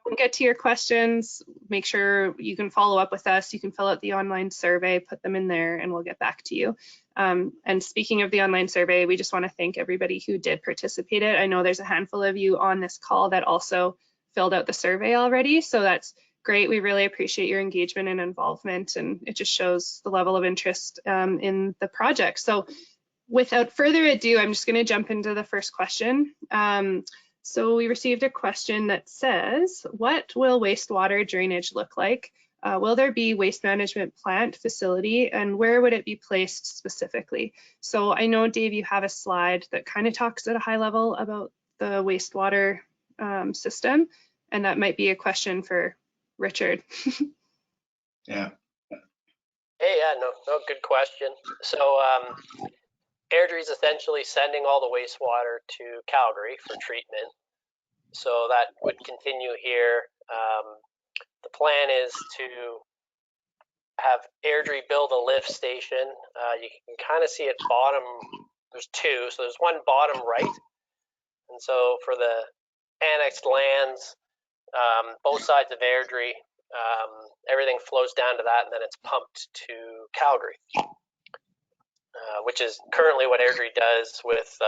Don't get to your questions, make sure you can follow up with us. You can fill out the online survey, put them in there, and we'll get back to you. And speaking of the online survey, we just want to thank everybody who did participate. I know there's a handful of you on this call that also filled out the survey already, so that's great. We really appreciate your engagement and involvement, and it just shows the level of interest in the project. So without further ado, I'm just going to jump into the first question. So we received a question that says, what will wastewater drainage look like? Will there be waste management plant facility, and where would it be placed specifically? So I know, Dave, you have a slide that kind of talks at a high level about the wastewater system, and that might be a question for Richard. Yeah. Hey, yeah, no, good question. So Airdrie is essentially sending all the wastewater to Calgary for treatment. So that would continue here. The plan is to have Airdrie build a lift station. You can kind of see at bottom, there's two. So there's one bottom right. And so for the annexed lands, both sides of Airdrie, everything flows down to that, and then it's pumped to Calgary, which is currently what Airdrie does with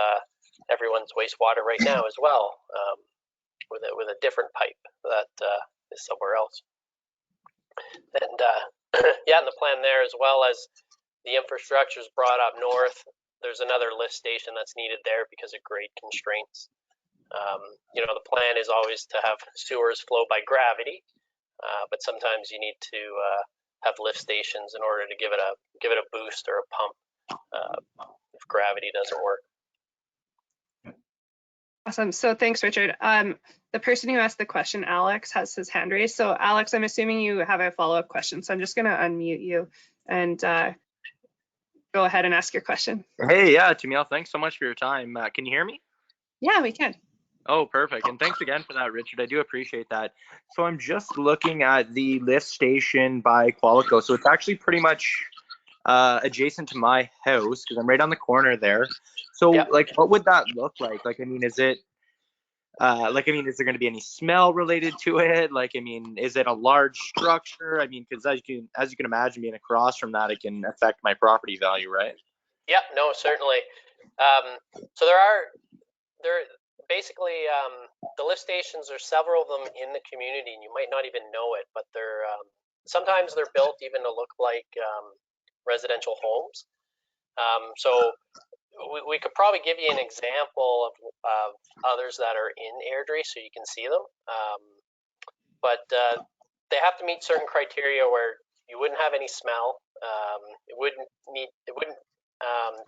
everyone's wastewater right now as well, with a different pipe that is somewhere else. And yeah, and the plan there, as well as the infrastructure is brought up north, there's another lift station that's needed there because of grade constraints. You know, the plan is always to have sewers flow by gravity, but sometimes you need to have lift stations in order to give it a boost or a pump if gravity doesn't work. Awesome. So thanks, Richard. The person who asked the question, Alex, has his hand raised. So Alex, I'm assuming you have a follow-up question. So I'm just going to unmute you and go ahead and ask your question. Hey, yeah, Tamil, thanks so much for your time. Can you hear me? Yeah, we can. Oh, perfect. And thanks again for that, Richard. I do appreciate that. So I'm just looking at the lift station by Qualico. So it's actually pretty much adjacent to my house because I'm right on the corner there. So Yep. like, what would that look like? Like, I mean, is it is there going to be any smell related to it? Like, I mean, is it a large structure? I mean, because as you can imagine, being across from that, it can affect my property value, right? Yep, no, certainly. So basically the lift stations, there's several of them in the community, and you might not even know it, but they're sometimes they're built even to look like residential homes. So we could probably give you an example of others that are in Airdrie so you can see them. But they have to meet certain criteria where you wouldn't have any smell. It wouldn't be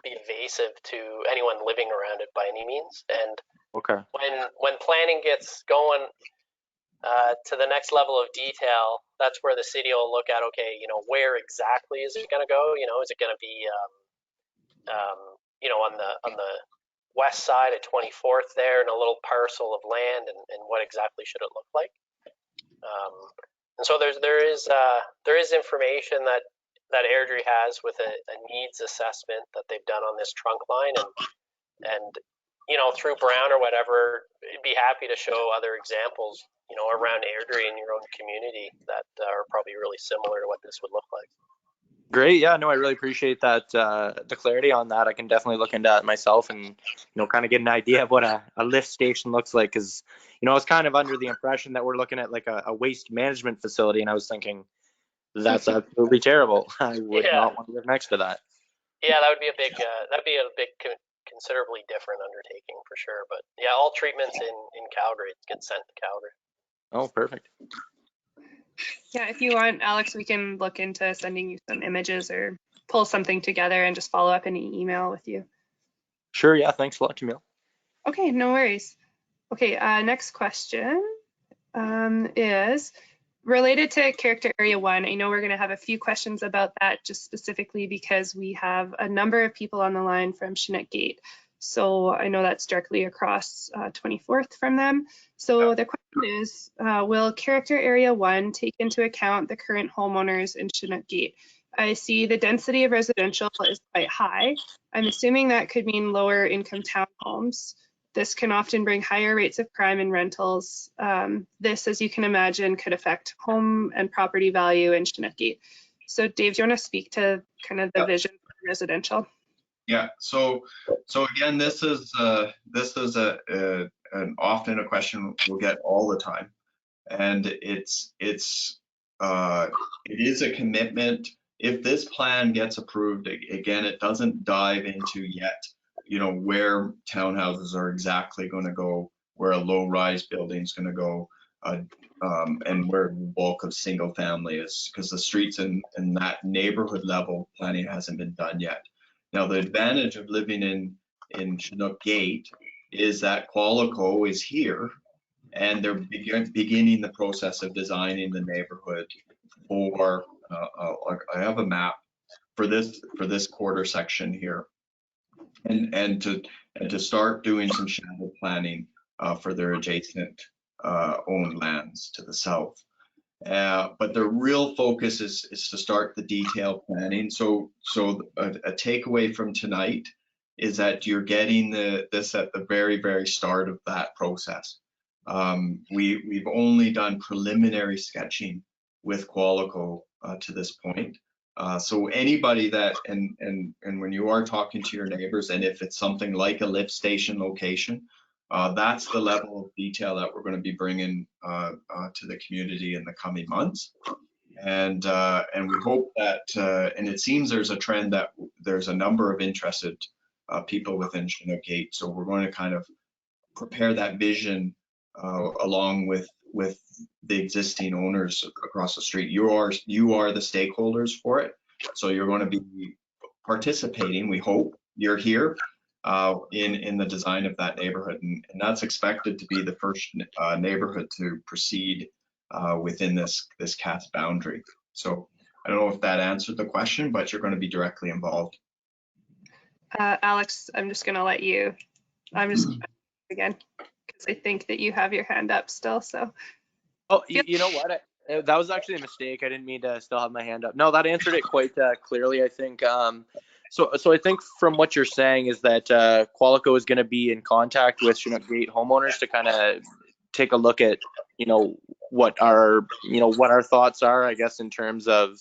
invasive to anyone living around it by any means. And Okay. when planning gets going to the next level of detail, that's where the city will look at, okay, you know, where exactly is it going to go? You know, is it going to be you know, on the west side at 24th there in a little parcel of land, and what exactly should it look like? And so there is information that Airdrie has with a needs assessment that they've done on this trunk line, and you know, through Brown or whatever, be happy to show other examples, you know, around Airdrie in your own community that are probably really similar to what this would look like. Great. Yeah, no, I really appreciate that, the clarity on that. I can definitely look into that myself and, you know, kind of get an idea of what a lift station looks like. Because, you know, I was kind of under the impression that we're looking at like a waste management facility, and I was thinking that's absolutely terrible. I would not want to live next to that. Yeah, that'd be a big considerably different undertaking for sure. But yeah, all treatments in Calgary get sent to Calgary. Oh, perfect. Yeah, if you want, Alex, we can look into sending you some images or pull something together and just follow up in an email with you. Sure. Yeah. Thanks a lot, Tamil. Okay, no worries. Okay, next question is related to Character Area 1. I know we're going to have a few questions about that just specifically because we have a number of people on the line from Chinook Gate. So I know that's directly across 24th from them. So the question is, will Character Area 1 take into account the current homeowners in Chinook Gate? I see the density of residential is quite high. I'm assuming that could mean lower income townhomes. This can often bring higher rates of crime and rentals. This, as you can imagine, could affect home and property value in Chinook Gate. So Dave, do you want to speak to kind of the vision for residential? Yeah, so again, this is often a question we'll get all the time, and it is a commitment. If this plan gets approved, again, it doesn't dive into yet, you know, where townhouses are exactly going to go, where a low-rise building is going to go, and where the bulk of single family is, because the streets in that neighborhood level planning hasn't been done yet. Now, the advantage of living in Chinook Gate is that Qualico is here, and they're beginning the process of designing the neighborhood for. I have a map for this quarter section here, and to start doing some shadow planning for their adjacent owned lands to the south. But the real focus is to start the detailed planning. So a takeaway from tonight is that you're getting this at the very, very start of that process. We've only done preliminary sketching with Qualico to this point. So anybody that, and when you are talking to your neighbors, and if it's something like a lift station location, that's the level of detail that we're going to be bringing to the community in the coming months. And we hope that, and it seems there's a trend that there's a number of interested people within Chinook Gate. So we're going to kind of prepare that vision along with the existing owners across the street. You are the stakeholders for it, so you're going to be participating. We hope you're here in the design of that neighborhood, and that's expected to be the first neighborhood to proceed within this CASP boundary. So I don't know if that answered the question, but you're going to be directly involved. Alex, I'm just going to let you. I'm just again because I think that you have your hand up still. So. Oh, you know what? That was actually a mistake. I didn't mean to still have my hand up. No, that answered it quite clearly, I think. So I think from what you're saying is that Qualico is going to be in contact with Chinook Gate homeowners to kind of take a look at, what our thoughts are, I guess, in terms of,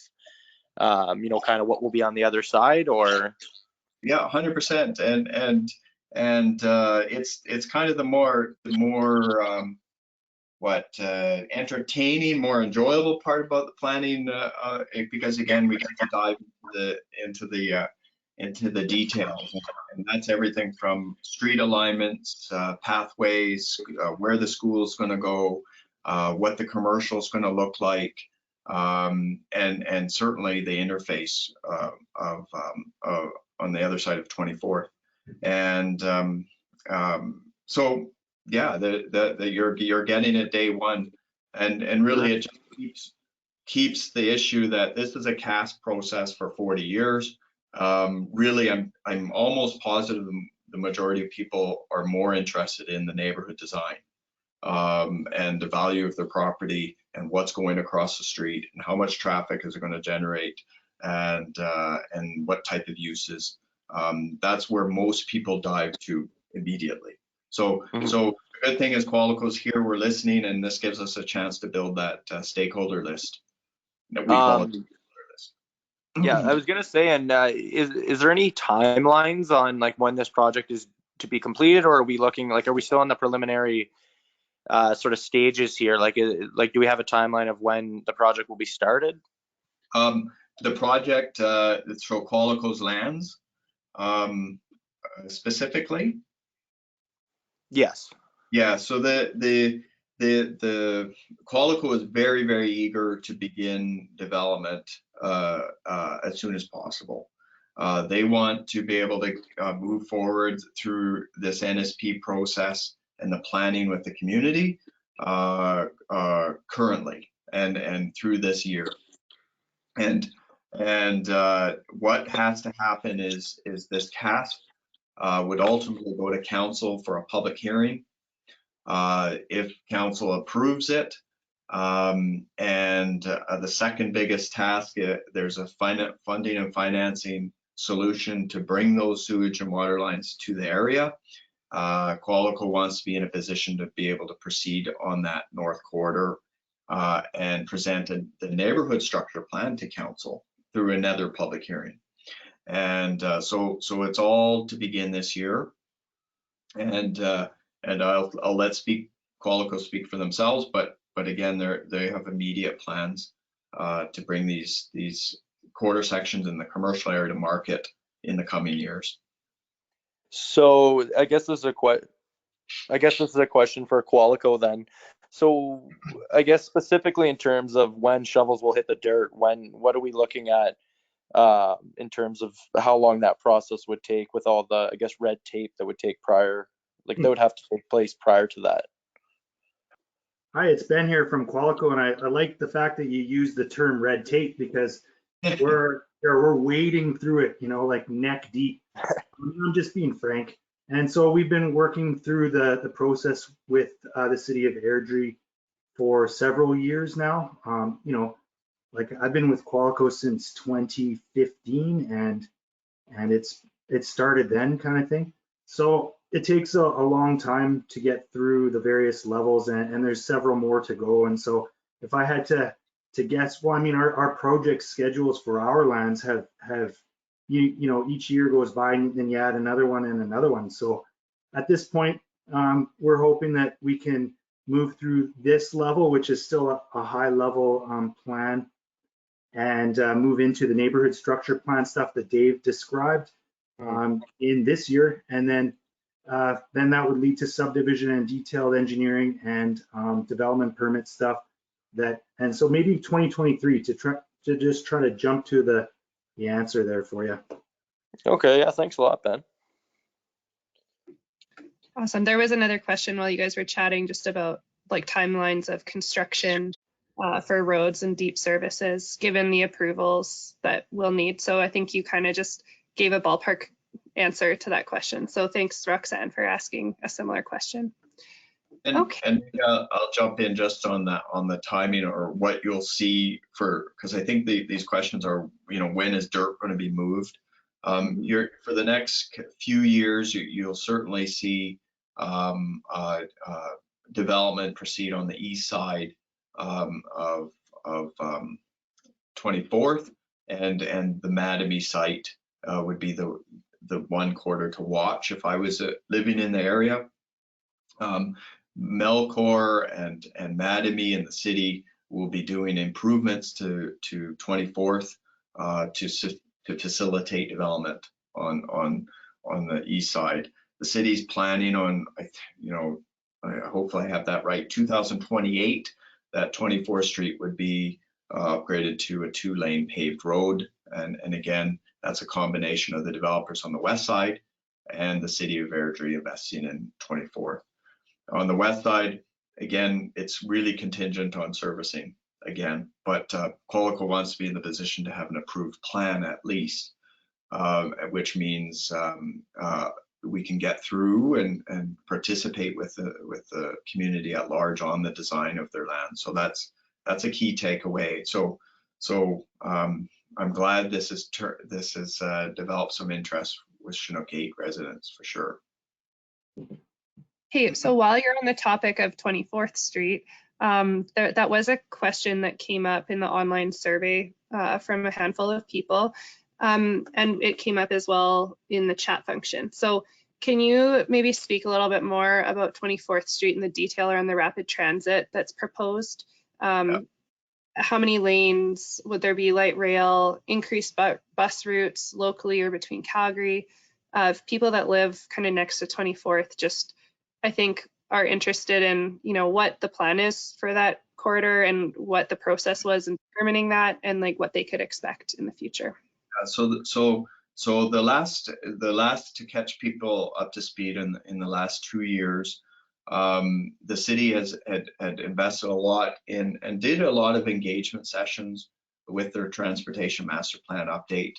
kind of what will be on the other side, or. Yeah, 100%. And it's kind of the more entertaining, more enjoyable part about the planning, because again, we get to dive into the details, and that's everything from street alignments, pathways, where the school is going to go, what the commercial is going to look like, and certainly the interface of on the other side of 24th. And so yeah, you're getting it day one, and really it just keeps the issue that this is a CASP process for 40 years. Really, I'm almost positive the majority of people are more interested in the neighborhood design and the value of their property and what's going across the street and how much traffic is it going to generate and what type of uses. That's where most people dive to immediately. So the good thing is Qualico's here, we're listening, and this gives us a chance to build that stakeholder list that we call it. Yeah, I was gonna say, and is there any timelines on like when this project is to be completed, or are we looking like, are we still in the preliminary sort of stages here? Like do we have a timeline of when the project will be started? The project, so Qualico's lands specifically. Yes. Yeah. So the Qualico is very, very eager to begin development as soon as possible. They want to be able to move forward through this NSP process and the planning with the community currently and through this year. And what has to happen is this CASP would ultimately go to council for a public hearing. If council approves it, and the second biggest task, there's a funding and financing solution to bring those sewage and water lines to the area. Qualico wants to be in a position to be able to proceed on that north corridor and present the neighborhood structure plan to council through another public hearing. And so it's all to begin this year. And I'll let Qualico speak for themselves, but again, they have immediate plans to bring these quarter sections in the commercial area to market in the coming years. So I guess this is a question for Qualico then. So I guess specifically in terms of when shovels will hit the dirt, what are we looking at in terms of how long that process would take with all the, I guess, red tape that would take prior, like that would have to take place prior to that? Hi, it's Ben here from Qualico, and I like the fact that you use the term red tape because we're wading through it, like neck deep. I'm just being frank. And so we've been working through the process with the city of Airdrie for several years now. You know, like I've been with Qualico since 2015, and it started then, kind of thing. So it takes a long time to get through the various levels, and there's several more to go. And so if I had to guess, well, I mean, our project schedules for our lands have you know, each year goes by and then you add another one and another one. So at this point, we're hoping that we can move through this level, which is still a high level plan, and move into the neighborhood structure plan stuff that Dave described in this year. And then that would lead to subdivision and detailed engineering and development permit stuff. And so maybe 2023 to just try to jump to the answer there for you. Okay, yeah, thanks a lot, Ben. Awesome. There was another question while you guys were chatting just about like timelines of construction for roads and deep services, given the approvals that we'll need. So I think you kind of just gave a ballpark answer to that question. So thanks, Roxanne, for asking a similar question. And, okay. And I'll jump in just on the timing or what you'll see because I think these questions are, you know, when is dirt going to be moved? For the next few years, you'll certainly see development proceed on the east side of 24th, and the Mattamy site would be the one quarter to watch if I was living in the area. Melcor and Mattamy and the city will be doing improvements to 24th to facilitate development on the east side. The city's planning on, you know, hopefully I have that right, 2028, that 24th Street would be upgraded to a 2-lane paved road. And again, that's a combination of the developers on the west side and the city of Airdrie investing in 24th. On the west side, again, it's really contingent on servicing again, but Qualico wants to be in the position to have an approved plan at least, which means we can get through and participate with the community at large on the design of their land. So that's a key takeaway. So I'm glad this has developed some interest with Chinook 8 residents for sure. Hey, so while you're on the topic of 24th Street, that was a question that came up in the online survey from a handful of people, and it came up as well in the chat function. So can you maybe speak a little bit more about 24th Street and the detail around the rapid transit that's proposed? How many lanes would there be, light rail, increased bus routes locally or between Calgary? People that live kind of next to 24th just, I think, are interested in, you know, what the plan is for that corridor and what the process was in determining that, and like what they could expect in the future. So the last to catch people up to speed in the last 2 years, the city had invested a lot in and did a lot of engagement sessions with their transportation master plan update.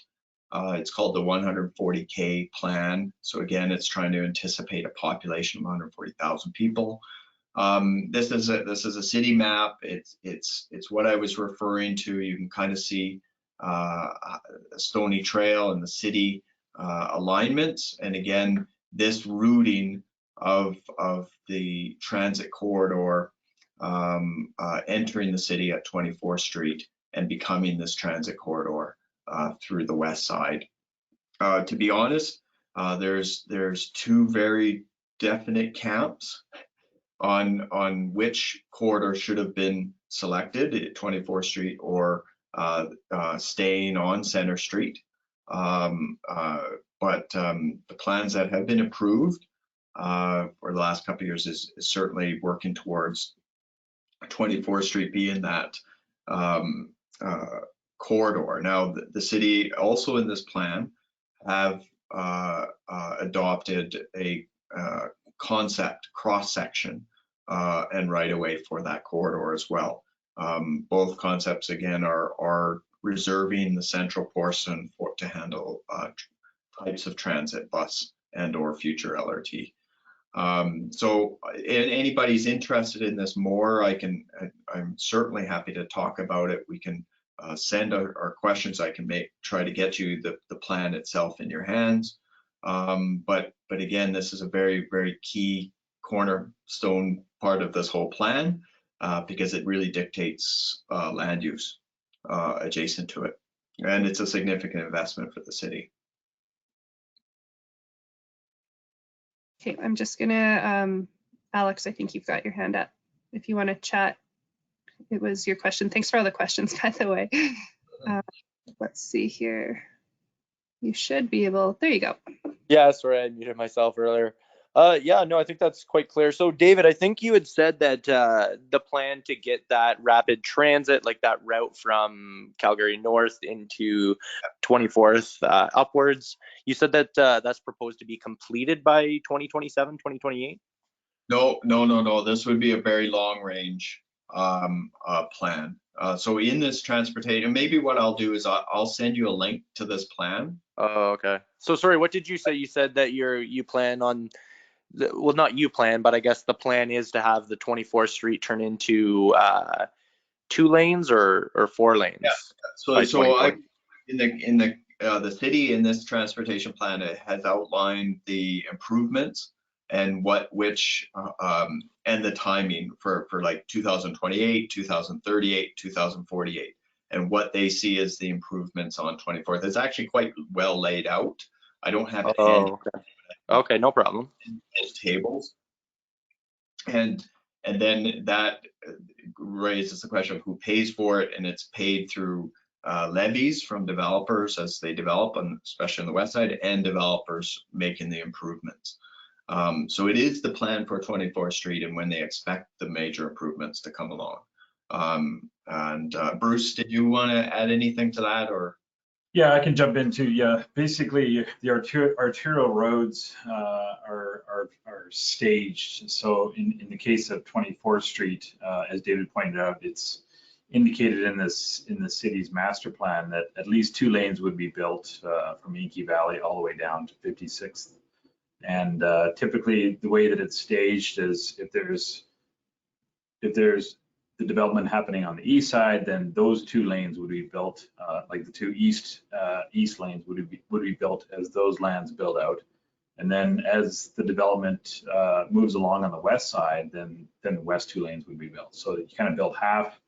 It's called the 140K plan. So again, it's trying to anticipate a population of 140,000 people. This is a city map. It's what I was referring to. You can kind of see a Stony Trail and the city alignments. And again, this routing of the transit corridor entering the city at 24th Street and becoming this transit corridor through the west side. To be honest, there's two very definite camps on which corridor should have been selected at 24th Street or staying on Center Street. But the plans that have been approved for the last couple of years is certainly working towards 24th Street being that corridor. Now, the city also in this plan have adopted a concept cross-section and right-of-way for that corridor as well. Both concepts again are reserving the central portion to handle types of transit, bus and or future LRT. So anybody's interested in this more, I'm certainly happy to talk about it. We can send our questions. I can try to get you the plan itself in your hands. But again, this is a very, very key cornerstone part of this whole plan because it really dictates land use adjacent to it. And it's a significant investment for the city. Okay, I'm just gonna, Alex, I think you've got your hand up. If you want to chat, it was your question. Thanks for all the questions, by the way. Let's see here. You should be able, there you go. Yeah, sorry, I muted myself earlier. Yeah, no, I think that's quite clear. So, David, I think you had said that the plan to get that rapid transit, like that route from Calgary North into 24th upwards, you said that that's proposed to be completed by 2027, 2028? No. This would be a very long range plan. So in this transportation, maybe what I'll do is I'll send you a link to this plan. Oh, okay. So, sorry, what did you say? You said that you plan on, well, not you plan, but I guess the plan is to have the 24th Street turn into 2 lanes or 4 lanes. Yeah. So in the city in this transportation plan, it has outlined the improvements and and the timing for like 2028, 2038, 2048, and what they see as the improvements on 24th. It's actually quite well laid out. I don't have it handy. Okay, no problem. In tables, and then that raises the question of who pays for it, and it's paid through levies from developers as they develop, and especially on the west side, and developers making the improvements. So it is the plan for 24th Street and when they expect the major improvements to come along. Bruce, did you want to add anything to that, or? Yeah, I can jump into, yeah, basically the arterial roads are staged. So in the case of 24th Street, as David pointed out, it's indicated in the city's master plan that at least 2 lanes would be built from Inky Valley all the way down to 56th. And typically the way that it's staged is if there's the development happening on the east side, then those 2 lanes would be built, like the 2 east lanes would be built as those lands build out. And then as the development moves along on the west side, then the west 2 lanes would be built. So that you kind of build half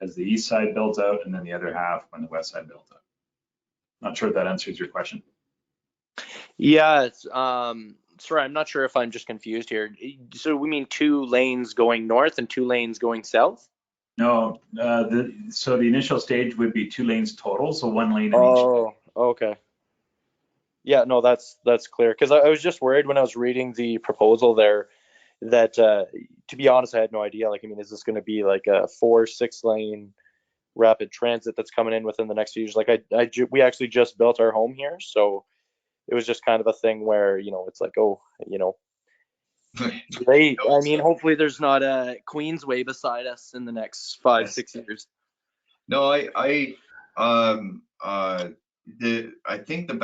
as the east side builds out, and then the other half when the west side builds out. Not sure if that answers your question. Yeah, sorry, I'm not sure if I'm just confused here. So we mean 2 lanes going north and 2 lanes going south? No, so the initial stage would be 2 lanes total, so 1 lane in each. Oh, okay. Yeah, no, that's clear. Because I was just worried when I was reading the proposal there that, to be honest, I had no idea. Like, I mean, is this going to be like a 4-6 lane rapid transit that's coming in within the next few years? Like, we actually just built our home here, so it was just kind of a thing where, it's like, oh, great. I mean, hopefully there's not a Queensway beside us in the next 5-6 years. No, I think the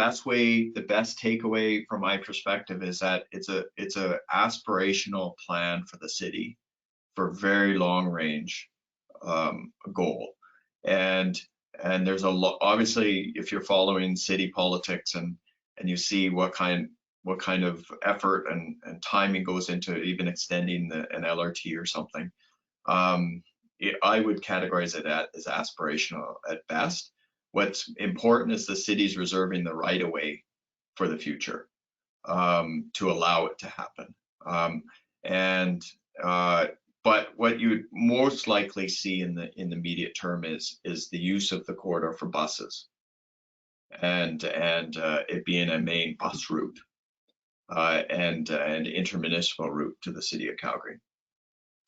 best takeaway from my perspective is that it's a aspirational plan for the city for very long range goal, and there's a lot. Obviously, if you're following city politics and you see what kind of effort and timing goes into even extending an LRT or something, I would categorize it as aspirational at best. What's important is the city's reserving the right of way for the future to allow it to happen. But what you would most likely see in the immediate term is the use of the corridor for buses, and it being a main bus route and intermunicipal route to the city of Calgary.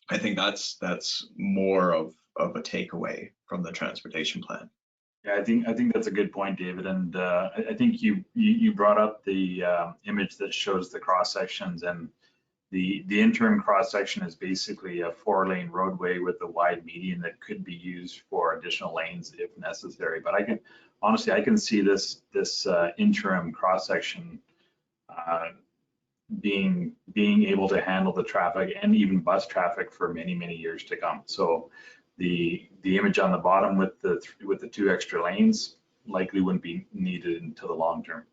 I think that's more of a takeaway from the transportation plan. Yeah, I think that's a good point, David. And I think you brought up the image that shows the cross sections, and the interim cross section is basically a 4-lane roadway with a wide median that could be used for additional lanes if necessary. But I can see this interim cross section being able to handle the traffic and even bus traffic for many years to come. So the image on the bottom with the 2 extra lanes likely wouldn't be needed into the long term.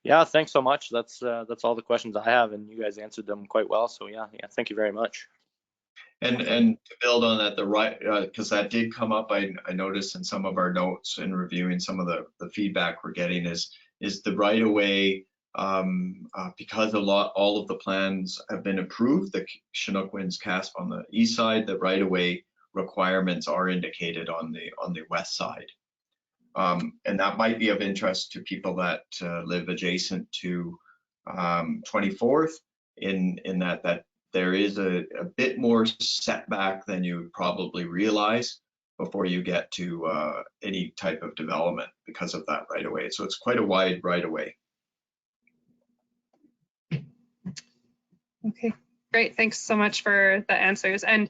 Yeah, thanks so much. That's all the questions I have, and you guys answered them quite well. So yeah, thank you very much. And to build on that, the right, because that did come up, I noticed in some of our notes and reviewing some of the feedback we're getting is the right of way, because all of the plans have been approved, the Chinook Winds CASP on the east side, the right of way requirements are indicated on the west side. And that might be of interest to people that live adjacent to 24th in that there is a bit more setback than you probably realize before you get to any type of development because of that right of way. So it's quite a wide right of way. Okay, great. Thanks so much for the answers. And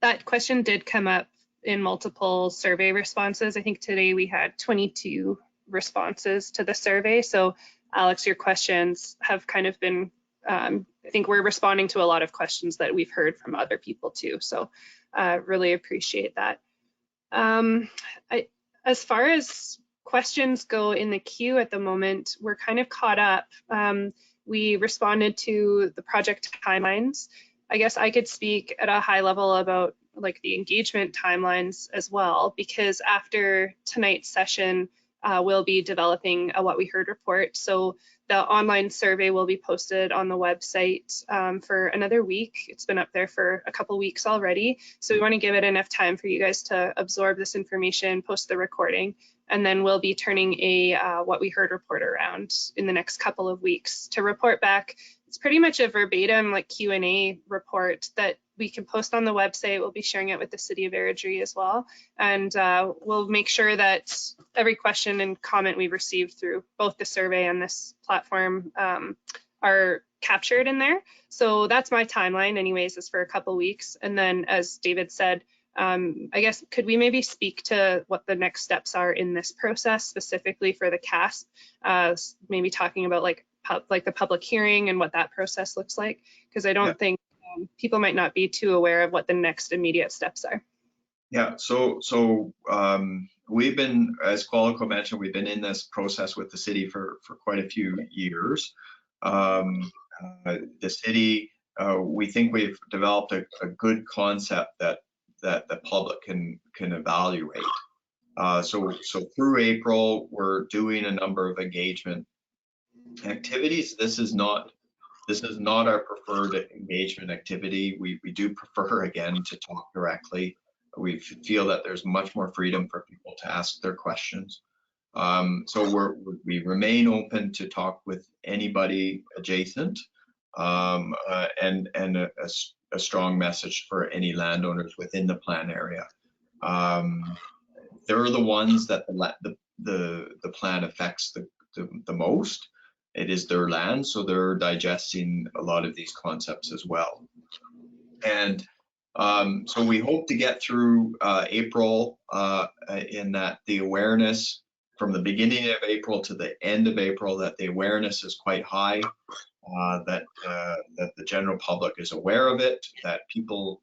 that question did come up in multiple survey responses. I think today we had 22 responses to the survey. So Alex, your questions have kind of been, I think we're responding to a lot of questions that we've heard from other people too. So really appreciate that. As far as questions go in the queue at the moment, we're kind of caught up. We responded to the project timelines. I guess I could speak at a high level about like the engagement timelines as well, because after tonight's session, we'll be developing a What We Heard report. So the online survey will be posted on the website for another week. It's been up there for a couple weeks already. So we want to give it enough time for you guys to absorb this information, post the recording, and then we'll be turning a What We Heard report around in the next couple of weeks to report back. It's pretty much a verbatim like Q&A report that we can post on the website. We'll be sharing it with the City of Airdrie as well. And we'll make sure that every question and comment we've received through both the survey and this platform are captured in there. So that's my timeline anyways, is for a couple weeks. And then as David said, I guess, could we maybe speak to what the next steps are in this process specifically for the CASP, maybe talking about like the public hearing and what that process looks like? Because I don't think people might not be too aware of what the next immediate steps are. Yeah, so we've been, as Qualico mentioned, we've been in this process with the city for quite a few years. The city, we think we've developed a good concept that the public can evaluate. So through April, we're doing a number of engagement activities. This is not our preferred engagement activity. We do prefer, again, to talk directly. We feel that there's much more freedom for people to ask their questions. So we remain open to talk with anybody adjacent, and a strong message for any landowners within the plan area. They're the ones that the plan affects the most. It is their land, so they're digesting a lot of these concepts as well. And so we hope to get through April in that the awareness from the beginning of April to the end of April, that the awareness is quite high, that the general public is aware of it, that people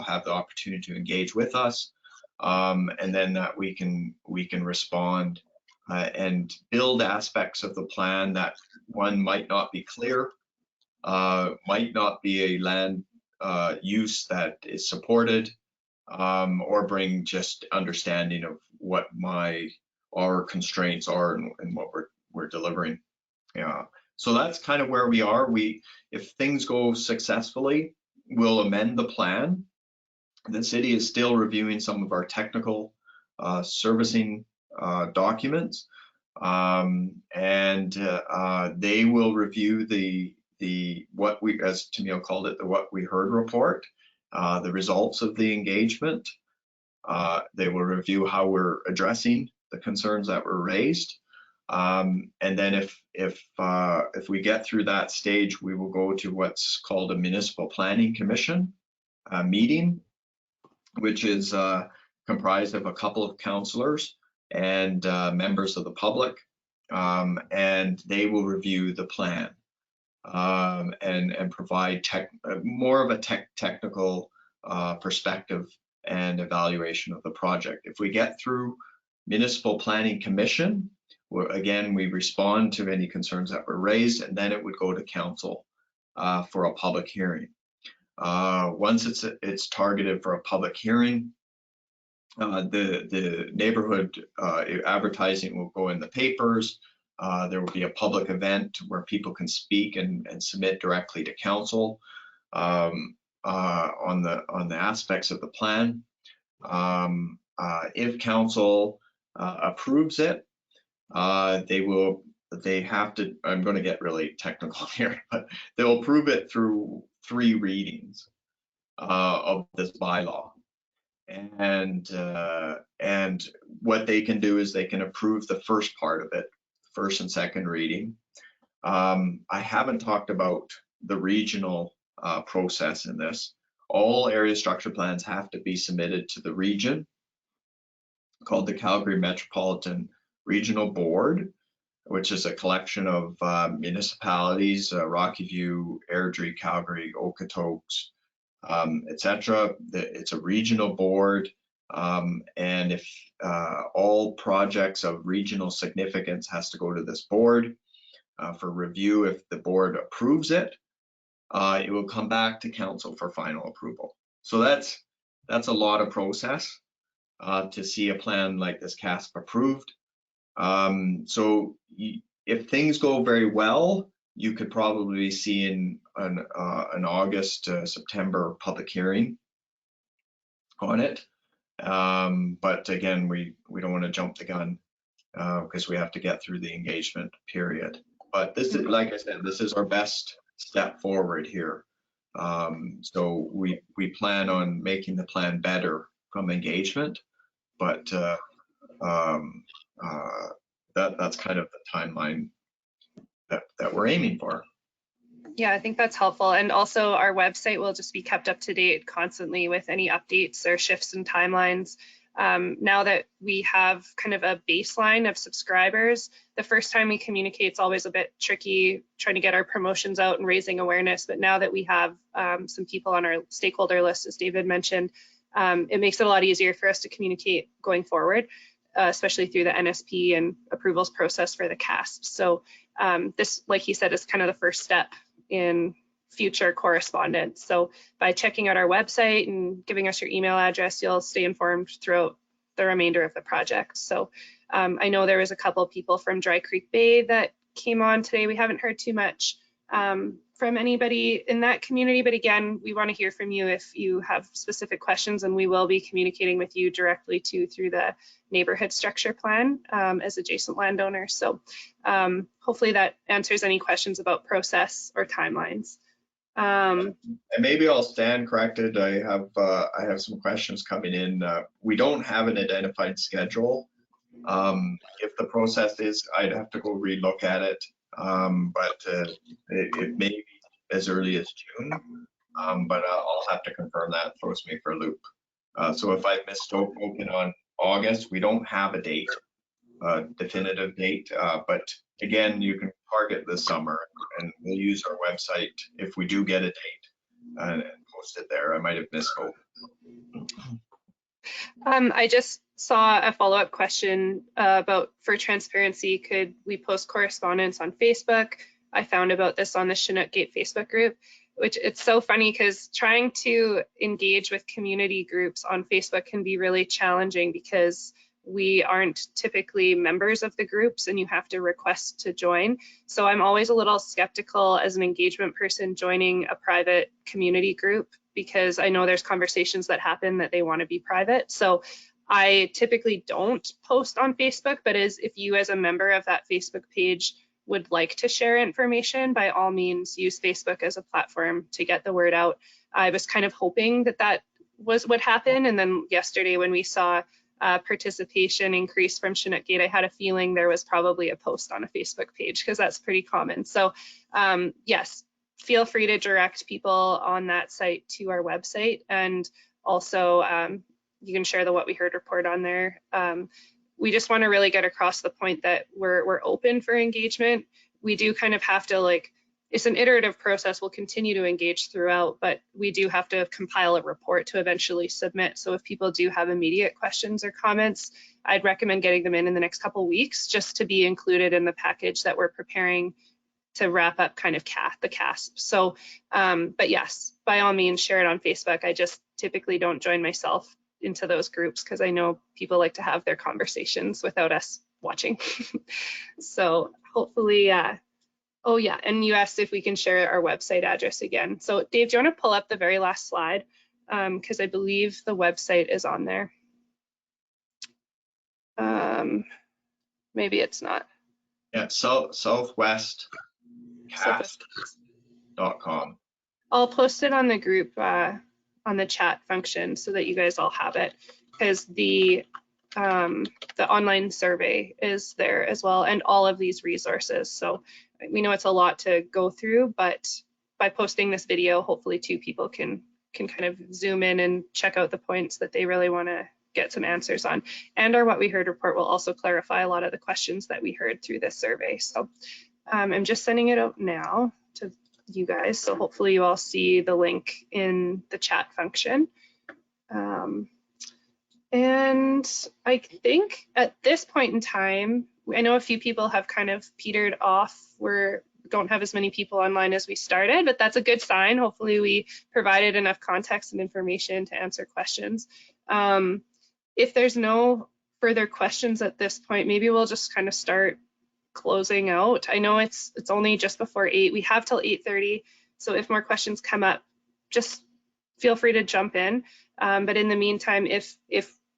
have the opportunity to engage with us, and then that we can respond and build aspects of the plan that one might not be clear, might not be a land use that is supported, or bring just understanding of what our constraints are and what we're delivering. Yeah. So that's kind of where we are. If things go successfully, we'll amend the plan. The city is still reviewing some of our technical servicing documents, and they will review what we, as Tamil called it, the What We Heard report, the results of the engagement. They will review how we're addressing the concerns that were raised. And then if we get through that stage, we will go to what's called a municipal planning commission meeting, which is comprised of a couple of councillors and members of the public. and they will review the plan and provide more of a technical perspective and evaluation of the project. If we get through Municipal Planning Commission, again, we respond to any concerns that were raised, and then it would go to council for a public hearing. Once it's targeted for a public hearing, the neighborhood advertising will go in the papers. There will be a public event where people can speak and submit directly to council on the aspects of the plan. If council approves it, they have to, I'm going to get really technical here, but they'll approve it through 3 readings of this bylaw. And what they can do is they can approve the first part of it, first and second reading. I haven't talked about the regional process in this. All area structure plans have to be submitted to the region called the Calgary Metropolitan Regional Board, which is a collection of municipalities, Rocky View, Airdrie, Calgary, Okotoks, etc. It's a regional board, and if all projects of regional significance has to go to this board for review. If the board approves it, it will come back to council for final approval. So that's a lot of process to see a plan like this CASP approved. So if things go very well, you could probably see in an August, September public hearing on it. But again, we don't want to jump the gun because we have to get through the engagement period. But this is, like I said, this is our best step forward here. So we plan on making the plan better from engagement, but that's kind of the timeline that we're aiming for. Yeah, I think that's helpful. And also our website will just be kept up to date constantly with any updates or shifts in timelines. Now that we have kind of a baseline of subscribers, the first time we communicate, it's always a bit tricky trying to get our promotions out and raising awareness. But now that we have some people on our stakeholder list, as David mentioned, it makes it a lot easier for us to communicate going forward, especially through the NSP and approvals process for the CASP. So this, like he said, is kind of the first step in future correspondence. So by checking out our website and giving us your email address, you'll stay informed throughout the remainder of the project. So I know there was a couple of people from Dry Creek Bay that came on today. We haven't heard too much from anybody in that community, but again, we want to hear from you if you have specific questions, and we will be communicating with you directly too through the neighborhood structure plan as adjacent landowners. So hopefully that answers any questions about process or timelines. And maybe I'll stand corrected. I have some questions coming in. We don't have an identified schedule. If the process is, I'd have to go relook at it, but it may be as early as June, but I'll have to confirm that. Throws me for a loop. So if I misspoken on August, we don't have a date, definitive date, but again, you can target this summer, and we'll use our website if we do get a date and post it there. I might have misspoke. I just saw a follow-up question about, for transparency, could we post correspondence on Facebook? I found about this on the Chinook Gate Facebook group, which it's so funny because trying to engage with community groups on Facebook can be really challenging because we aren't typically members of the groups and you have to request to join. So I'm always a little skeptical as an engagement person joining a private community group because I know there's conversations that happen that they want to be private. So I typically don't post on Facebook, but if you as a member of that Facebook page would like to share information, by all means use Facebook as a platform to get the word out. I was kind of hoping that that was what happened, and then yesterday when we saw participation increase from Chinook Gate, I had a feeling there was probably a post on a Facebook page because that's pretty common. So yes, feel free to direct people on that site to our website, and also you can share the What We Heard report on there. we just want to really get across the point that we're open for engagement. We do kind of have to, like, it's an iterative process. We'll continue to engage throughout, but we do have to compile a report to eventually submit. So if people do have immediate questions or comments, I'd recommend getting them in the next couple weeks, just to be included in the package that we're preparing to wrap up kind of the CASP. So, but yes, by all means, share it on Facebook. I just typically don't join myself into those groups because I know people like to have their conversations without us watching. So hopefully, oh yeah, and you asked if we can share our website address again. So Dave, do you want to pull up the very last slide? Because I believe the website is on there. Maybe it's not. Yeah, southwestcasp.com. I'll post it on the group, on the chat function, so that you guys all have it, because the online survey is there as well, and all of these resources. So we know it's a lot to go through, but by posting this video, hopefully 2 people can kind of zoom in and check out the points that they really want to get some answers on. And our What We Heard report will also clarify a lot of the questions that we heard through this survey. So I'm just sending it out now to you guys, so hopefully you all see the link in the chat function. And I think at this point in time, I know a few people have kind of petered off. We don't have as many people online as we started, but that's a good sign. Hopefully we provided enough context and information to answer questions. If there's no further questions at this point, maybe we'll just kind of start closing out. I know it's only just before 8. We have till 8:30. So if more questions come up, just feel free to jump in. But in the meantime, if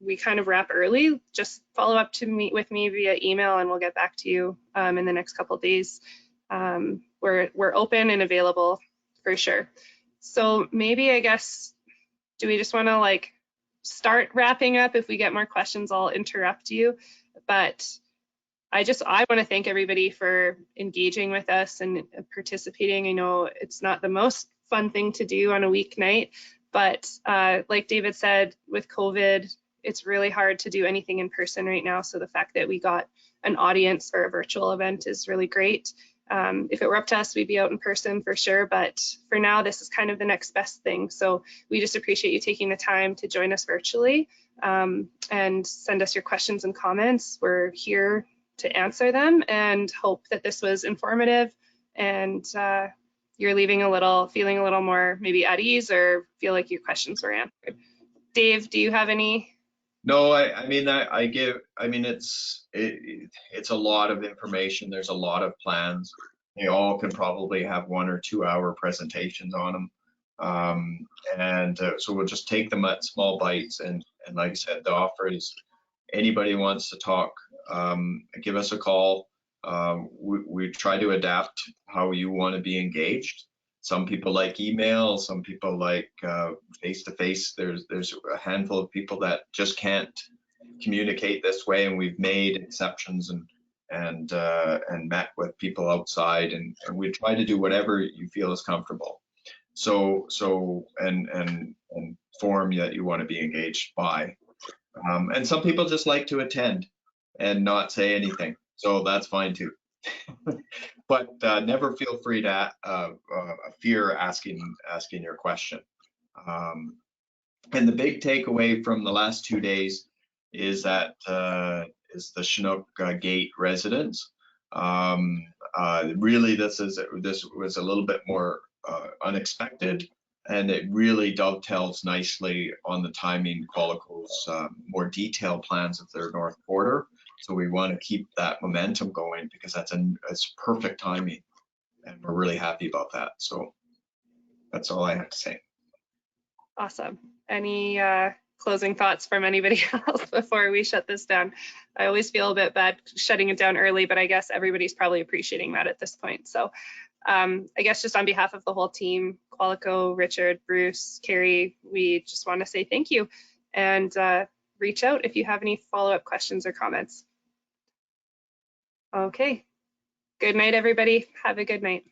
we kind of wrap early, just follow up with me via email, and we'll get back to you in the next couple of days. We're open and available for sure. So maybe, I guess, do we just want to like start wrapping up? If we get more questions, I'll interrupt you. But I want to thank everybody for engaging with us and participating. I know it's not the most fun thing to do on a weeknight, but like David said, with COVID, it's really hard to do anything in person right now. So the fact that we got an audience for a virtual event is really great. If it were up to us, we'd be out in person for sure. But for now, this is kind of the next best thing. So we just appreciate you taking the time to join us virtually and send us your questions and comments. We're here to answer them, and hope that this was informative and you're leaving feeling a little more maybe at ease, or feel like your questions were answered. Dave, do you have any? No, I mean, it's a lot of information. There's a lot of plans. They all can probably have 1 or 2 hour presentations on them. So we'll just take them at small bites. And like I said, the offer is, anybody wants to talk, give us a call. We try to adapt how you want to be engaged. Some people like email, some people like face-to-face. There's a handful of people that just can't communicate this way, and we've made exceptions and met with people outside, and we try to do whatever you feel is comfortable. So and form that you want to be engaged by. And some people just like to attend and not say anything, so that's fine too. But never feel free to fear asking your question. And the big takeaway from the last 2 days is that is the Chinook Gate residents. Really, this was a little bit more unexpected, and it really dovetails nicely on the timing Qualico's more detailed plans of their north border. So we want to keep that momentum going, because it's perfect timing, and we're really happy about that. So that's all I have to say. Awesome. Any closing thoughts from anybody else before we shut this down? I always feel a bit bad shutting it down early, but I guess everybody's probably appreciating that at this point. So I guess just on behalf of the whole team, Qualico, Richard, Bruce, Carrie, we just want to say thank you, and reach out if you have any follow-up questions or comments. Okay. Good night, everybody. Have a good night.